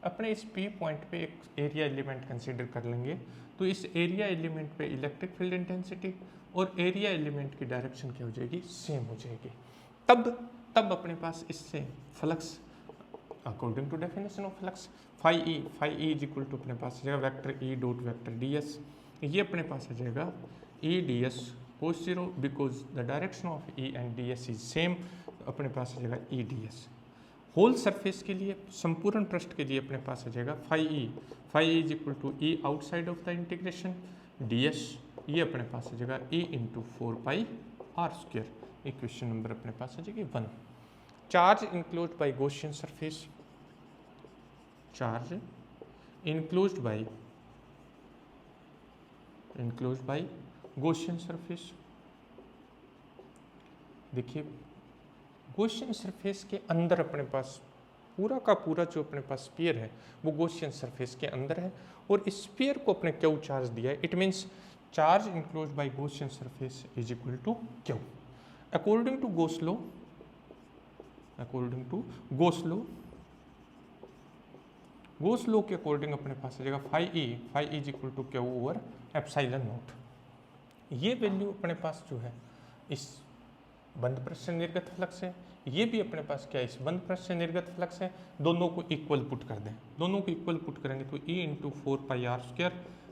[SPEAKER 1] अपने इस P पॉइंट पे एक एरिया एलिमेंट कंसीडर कर लेंगे। तो इस एरिया एलिमेंट पे इलेक्ट्रिक फील्ड इंटेंसिटी और एरिया एलिमेंट की डायरेक्शन क्या हो जाएगी, सेम हो जाएगी। तब अपने पास इससे flux according to definition of flux phi E is equal to अपने पास आ जाएगा vector E dot vector ds। ये अपने पास आ जाएगा E ds cos 0 because the direction of E and DS is same, अपने पास आ जाएगा EDS। होल सरफेस के लिए, संपूर्ण पृष्ठ के लिए अपने पास आ जाएगा phi E is equal to E outside of the integration DS, ये अपने पास आ जाएगा E into 4πr²। Equation number अपने पास आ जाएगी 1। Charge enclosed by Gaussian surface, charge enclosed by Gaussian surface. देखिए गॉसियन सरफेस के अंदर अपने पास पूरा का पूरा जो अपने पास स्फीयर है वो गॉसियन सरफेस के अंदर है, और इस स्फीयर को अपने क्यू चार्ज दिया है। It means charge enclosed by Gaussian surface is equal to Q. According to Gauss law, Gauss law के अकॉर्डिंग अपने पास आ जाएगा phi E is equal to Q over epsilon naught. ये वैल्यू अपने पास जो है इस बंद पृष्ठ से निर्गत फ्लक्स है, ये भी अपने पास क्या है, इस बंद पृष्ठ से निर्गत फ्लक्स है। दोनों को इक्वल पुट कर दें, दोनों को इक्वल पुट करेंगे तो E into 4πr²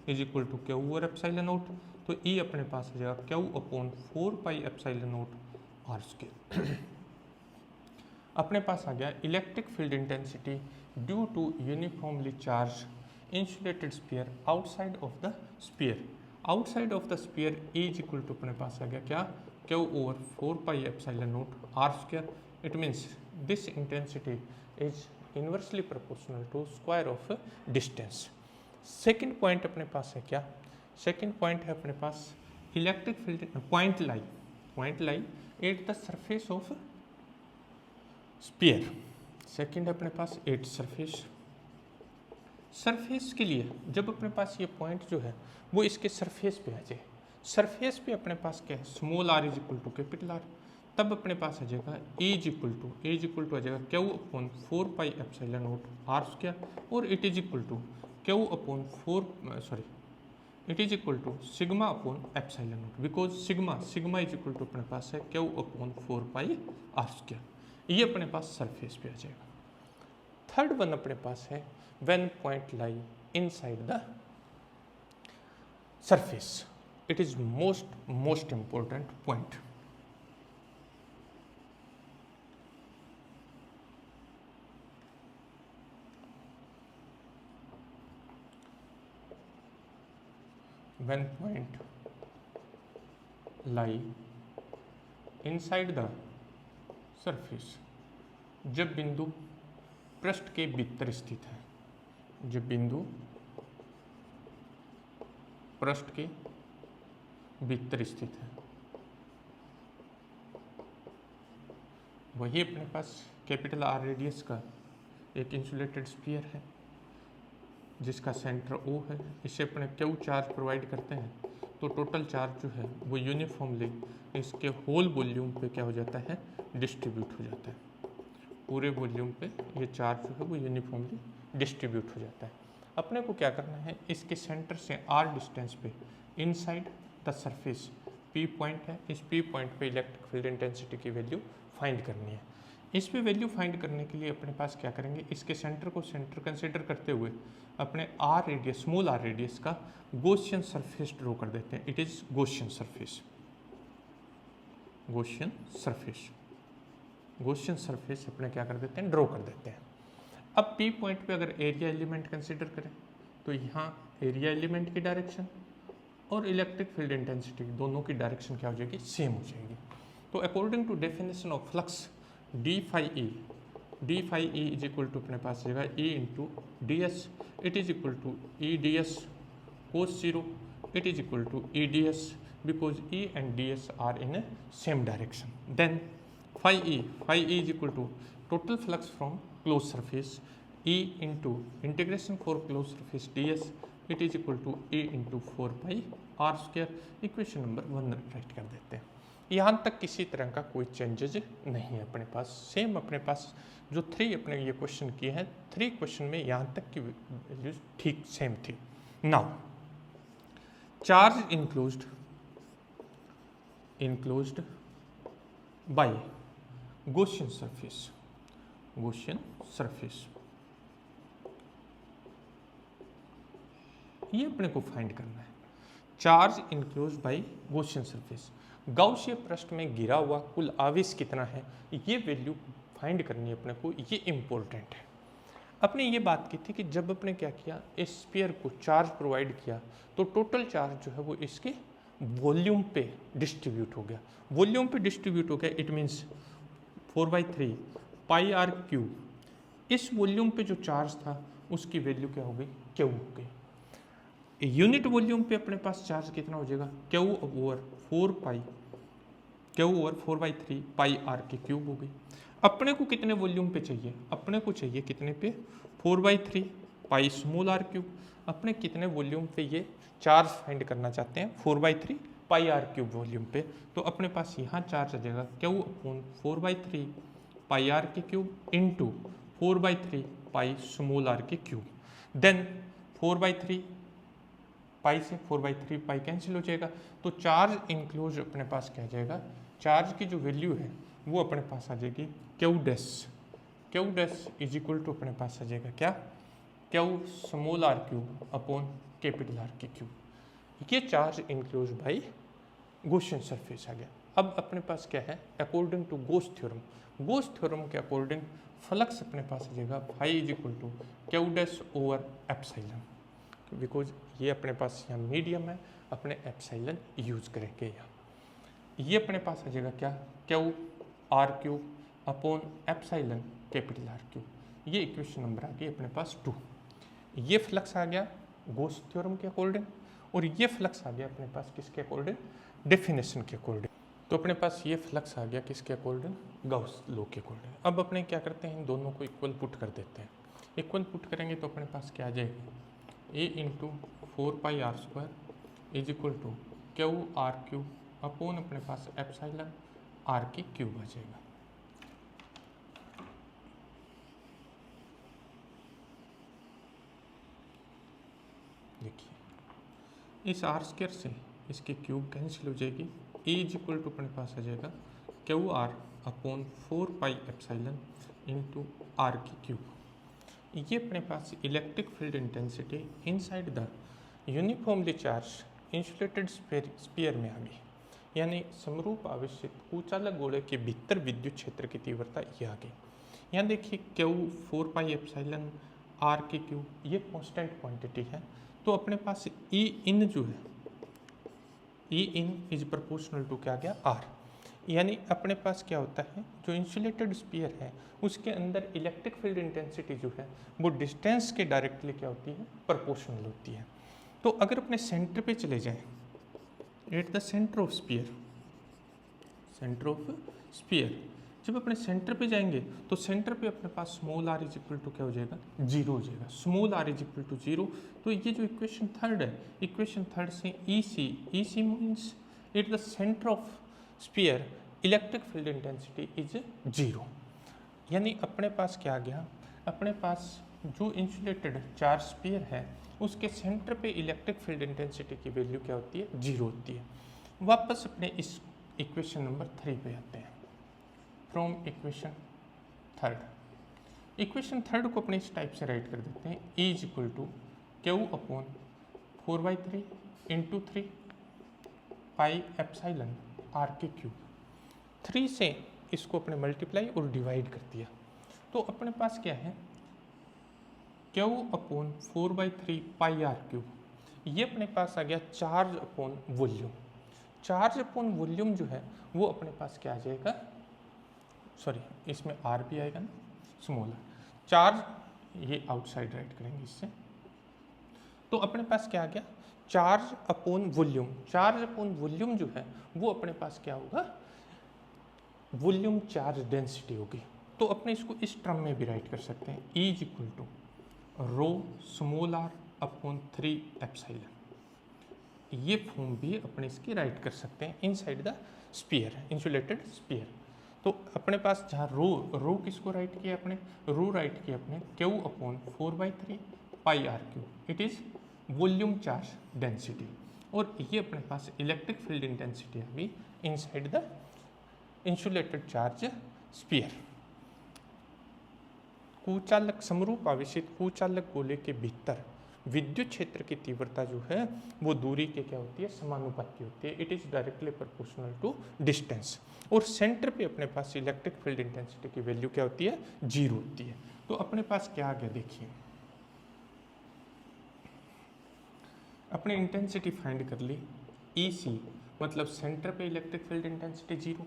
[SPEAKER 1] is equal to Q over epsilon naught. तो E अपने पास आ जाएगा Q upon 4π epsilon naught r²। अपने पास आ गया electric field intensity due to uniformly charge insulated sphere outside of the sphere. Outside of the sphere E is equal to अपने पास आ गया क्या, Q over 4π epsilon naught r²। It means this intensity is inversely proportional to square of distance. Second point अपने पास है क्या, second point है अपने पास electric field point lie at the surface of sphere. Second है अपने पास एट सरफेस के लिए जब अपने पास ये पॉइंट जो है वो इसके सरफेस पे आ जाए, सरफेस पे अपने पास क्या है, small r is equal to capital R, तब अपने पास आ जाएगा ए इज इक्वल टू आ जाएगा Q upon 4π epsilon naught r², और it is equal to Q upon it is equal to sigma upon epsilon naught, because sigma is equal to अपने पास है क्यू अपॉन 4π r²। ये अपने पास surface पे आ जाएगा। थर्ड वन अपने पास है when point lie inside the surface. It is most important point. when point lie inside the surface, जब बिंदु पृष्ठ के भीतर स्थित है, जब बिंदु पृष्ठ के भीतर स्थित है, वही अपने पास कैपिटल R रेडियस का एक इंसुलेटेड स्फीयर है जिसका सेंटर O है। इसे अपने क्यू चार्ज प्रोवाइड करते हैं तो टोटल चार्ज जो है वो यूनिफॉर्मली इसके होल वॉल्यूम पे क्या हो जाता है, डिस्ट्रीब्यूट हो जाता है। पूरे वॉल्यूम पे ये चार्ज जो है वो यूनिफॉर्मली डिस्ट्रीब्यूट हो जाता है। अपने को क्या करना है, इसके सेंटर से R डिस्टेंस पे inside the surface P point है, इस P पॉइंट पे इलेक्ट्रिक फील्ड इंटेंसिटी की वैल्यू फाइंड करनी है। इस पे वैल्यू फाइंड करने के लिए अपने पास क्या करेंगे, इसके सेंटर को सेंटर कंसिडर करते हुए अपने R radius, small r radius का गॉसियन सरफेस ड्रॉ कर देते हैं। इट इज गॉसियन सरफेस अपने क्या कर देते हैं, ड्रॉ कर देते हैं। अब P पॉइंट पे अगर एरिया एलिमेंट कंसिडर करें तो यहाँ एरिया एलिमेंट की डायरेक्शन और इलेक्ट्रिक फील्ड इंटेंसिटी दोनों की डायरेक्शन क्या हो जाएगी, सेम हो जाएगी। तो according to definition of flux D phi E is equal to अपने पास जाएगा E into DS, it is equal to E DS cos 0, it is equal to E DS because E and DS are in same direction. Then phi E is equal to total flux from close surface E into integration for close surface DS, it is equal to E into 4π r²। Equation number 1 right कर देते हैं। यहाँ तक किसी तरह का कोई changes नहीं है अपने पास, सेम अपने पास जो 3 अपने ये क्वेश्चन किए हैं, 3 क्वेश्चन में यहाँ तक की वैल्यूज ठीक सेम थी। Now charge enclosed by Gaussian surface, ये अपने को फाइंड करना है। Charge enclose by Gaussian surface. Gaussian पृष्ठ में गिरा हुआ कुल आवेश कितना है, ये वैल्यू फाइंड करनी है अपने को, ये इम्पोर्टेंट है। अपने ये बात की थी कि जब अपने क्या किया, इस स्फीयर को चार्ज प्रोवाइड किया तो टोटल चार्ज जो है वो इसके वॉल्यूम पे डिस्ट्रीब्यूट हो गया। वॉल्यूम पे डिस्ट्रीब्यूट हो गया, it means 4/3 pi R cube. इस वॉल्यूम पे जो चार्ज था उसकी वैल्यू क्या हो गई, क्यू हो गई। यूनिट वॉल्यूम पे अपने पास चार्ज कितना हो जाएगा, क्यू ओवर 4/3 पाई आर के क्यूब हो गई। अपने को कितने वॉल्यूम पे चाहिए, अपने को चाहिए कितने पे, 4/3 पाई स्मॉल आर क्यूब। अपने कितने वॉल्यूम पे ये चार्ज फाइंड करना चाहते हैं, 4/3 पाई आर क्यूब वॉल्यूम पे। तो अपने पास यहाँ चार्ज आ जाएगा क्यू अपॉन 4/3 पाई आर के cube into 4/3 pi small R के क्यूब। देन 4/3 पाई से 4/3 पाई कैंसिल हो जाएगा, तो चार्ज इनक्लोज अपने पास क्या जाएगा, चार्ज की जो वैल्यू है वो अपने पास आ जाएगी Q dash is equal to अपने पास आ जाएगा क्या, Q small R cube upon capital R के क्यूब। ये charge enclose by Gaussian surface आ गया। अब अपने पास क्या है, अकॉर्डिंग टू गोस थ्योरम के अकॉर्डिंग फ्लक्स अपने पास आ जाएगा phi is equal to Q dash over epsilon, because ये अपने पास यहाँ मीडियम है, अपने एप्सिलॉन यूज करेंगे यहाँ। ये अपने पास आ जाएगा क्या, Q R cube upon epsilon capital R cube. ये इक्वेशन नंबर आ गई अपने पास 2। ये फ्लक्स आ गया गोस थ्योरम के अकॉर्डिंग, और ये फ्लक्स आ गया अपने पास किसके अकॉर्डिंग, डेफिनेशन के अकॉर्डिंग। तो अपने पास ये फ्लक्स आ गया किसके अकॉर्डिंग, गाउस लॉ के अकॉर्डिंग। अब अपने क्या करते हैं, इन दोनों को इक्वल पुट कर देते हैं। इक्वल पुट करेंगे तो अपने पास क्या आ जाएगा, E into 4πr² is equal to Q R cube upon अपने पास एप्सिलॉन आर के क्यूब आ जाएगा। देखिए इस आर स्क्वायर से इसके क्यूब कैंसिल हो जाएगी, ए इज इक्वल टू अपने पास आ जाएगा Q R upon 4 epsilon into R की क्यूब। ये अपने पास electric field intensity inside the uniformly charge insulated sphere में आ गई, यानी समरूप आवेशित कुचालक गोले के भीतर विद्युत क्षेत्र की तीव्रता ये आ गई। यहाँ देखिए क्यू 4 एप्सिलॉन आर के क्यूब, ये कांस्टेंट क्वांटिटी है, तो अपने पास ई इन जो है, E in is proportional to क्या गया आर। यानी अपने पास क्या होता है, जो इंसुलेटेड स्फीयर है उसके अंदर इलेक्ट्रिक फील्ड इंटेंसिटी जो है वो डिस्टेंस के डायरेक्टली क्या होती है, प्रोपोर्शनल होती है। तो अगर अपने सेंटर पे चले जाएं, at the centre of sphere, जब अपने सेंटर पे जाएंगे तो सेंटर पे अपने पास small R is equal to क्या हो जाएगा, 0 हो जाएगा। Small R is equal to 0, तो ये जो इक्वेशन थर्ड है, इक्वेशन थर्ड से E C means at the centre of sphere electric field intensity is 0। यानी अपने पास क्या आ गया, अपने पास जो इंसुलेटेड चार्ज स्फीयर है उसके सेंटर पे इलेक्ट्रिक फील्ड इंटेंसिटी की वैल्यू क्या होती है, 0 होती है। वापस अपने इस इक्वेशन नंबर 3 पे आते हैं। फ्रॉम इक्वेशन थर्ड को अपने इस टाइप से राइट कर देते हैं, E is equal to Q upon 4/3 into 3 pi epsilon R के क्यूब। 3 से इसको अपने मल्टीप्लाई और डिवाइड कर दिया, तो अपने पास क्या है, Q upon 4/3 pi R cube. ये अपने पास आ गया charge upon volume. Charge upon volume जो है वो अपने पास क्या आ जाएगा, सॉरी इसमें आर भी आएगा ना, स्मॉल आर। चार्ज ये आउटसाइड राइट करेंगे इससे, तो अपने पास क्या आ गया, charge upon volume. Charge upon volume जो है वो अपने पास क्या होगा, वॉल्यूम चार्ज डेंसिटी होगी। तो अपने इसको इस टर्म में भी राइट कर सकते हैं, E is equal to rho small R upon 3 epsilon. ये फॉर्म भी अपने इसकी राइट कर सकते हैं inside the sphere, insulated sphere. तो अपने पास जहाँ रो किसको राइट किया अपने, रो राइट किया अपने Q upon 4/3 pi R cube, it is volume charge density. और ये अपने पास इलेक्ट्रिक फील्ड इंटेंसिटी आ गई inside the insulated charge sphere. कुचालक समरूप आवेशित कुचालक गोले के भीतर विद्युत क्षेत्र की तीव्रता जो है वो दूरी के क्या होती है, समानुपाती होती है। It is directly proportional to distance. और सेंटर पे अपने पास इलेक्ट्रिक फील्ड इंटेंसिटी की वैल्यू क्या होती है, 0 होती है। तो अपने पास क्या आ गया देखिए, अपने इंटेंसिटी फाइंड कर ली, ई सी मतलब सेंटर पे electric field intensity 0,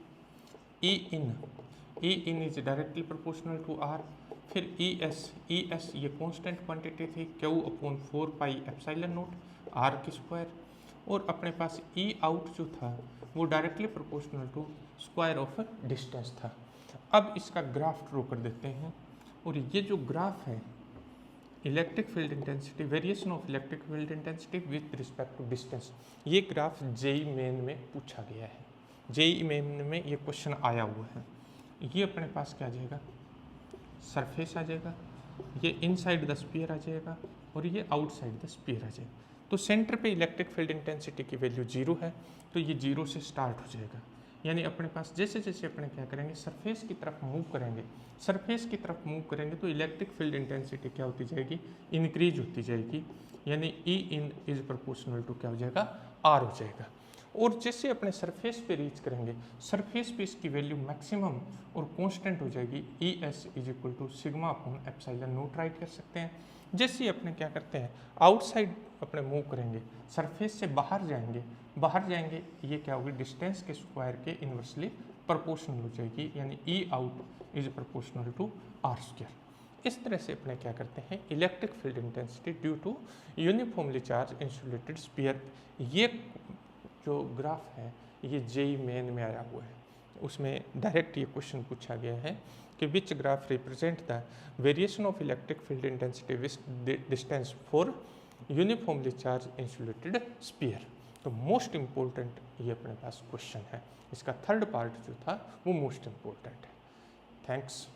[SPEAKER 1] E in is directly proportional to R, फिर ई एस ये कांस्टेंट क्वांटिटी थी, Q upon 4 pi epsilon naught R की स्क्वायर, और अपने पास ई आउट जो था वो directly proportional to square of distance था। अब इसका ग्राफ ड्रॉ कर देते हैं, और ये जो ग्राफ है electric field intensity, variation of electric field intensity with respect to distance, ये ग्राफ जेई मेन में पूछा गया है, जेई मेन में ये क्वेश्चन आया हुआ है। ये अपने पास क्या आ जाएगा, सरफेस आ जाएगा, ये इनसाइड द स्फीयर आ जाएगा, और ये आउटसाइड द स्फीयर आ जाएगा। तो सेंटर पे इलेक्ट्रिक फील्ड इंटेंसिटी की वैल्यू 0 है, तो ये 0 से स्टार्ट हो जाएगा। यानी अपने पास जैसे जैसे अपने क्या करेंगे, सरफेस की तरफ मूव करेंगे, सरफेस की तरफ मूव करेंगे तो इलेक्ट्रिक फील्ड इंटेंसिटी क्या होती जाएगी, इंक्रीज होती जाएगी। यानी ई इन इज प्रोपोर्शनल टू क्या हो जाएगा, आर हो जाएगा। और जैसे अपने सरफेस पे रीच करेंगे, सरफेस पे इसकी वैल्यू मैक्सिमम और कांस्टेंट हो जाएगी, E S is equal to sigma upon epsilon naught write कर सकते हैं। जैसे अपने क्या करते हैं, आउटसाइड अपने मूव करेंगे, सरफेस से बाहर जाएंगे, ये क्या होगी, डिस्टेंस के स्क्वायर के इन्वर्सली प्रोपोर्शनल हो जाएगी, यानी E out is proportional to R square. इस तरह से अपने क्या करते हैं, electric field intensity due to uniformly charge insulated sphere, ये जो ग्राफ है ये जेई मेन में आया हुआ है, उसमें डायरेक्ट ये क्वेश्चन पूछा गया है कि which graph represent the variation of electric field intensity with distance for uniformly charge insulated sphere. तो मोस्ट इम्पोर्टेंट ये अपने पास क्वेश्चन है, इसका थर्ड पार्ट जो था वो मोस्ट इम्पोर्टेंट है। थैंक्स।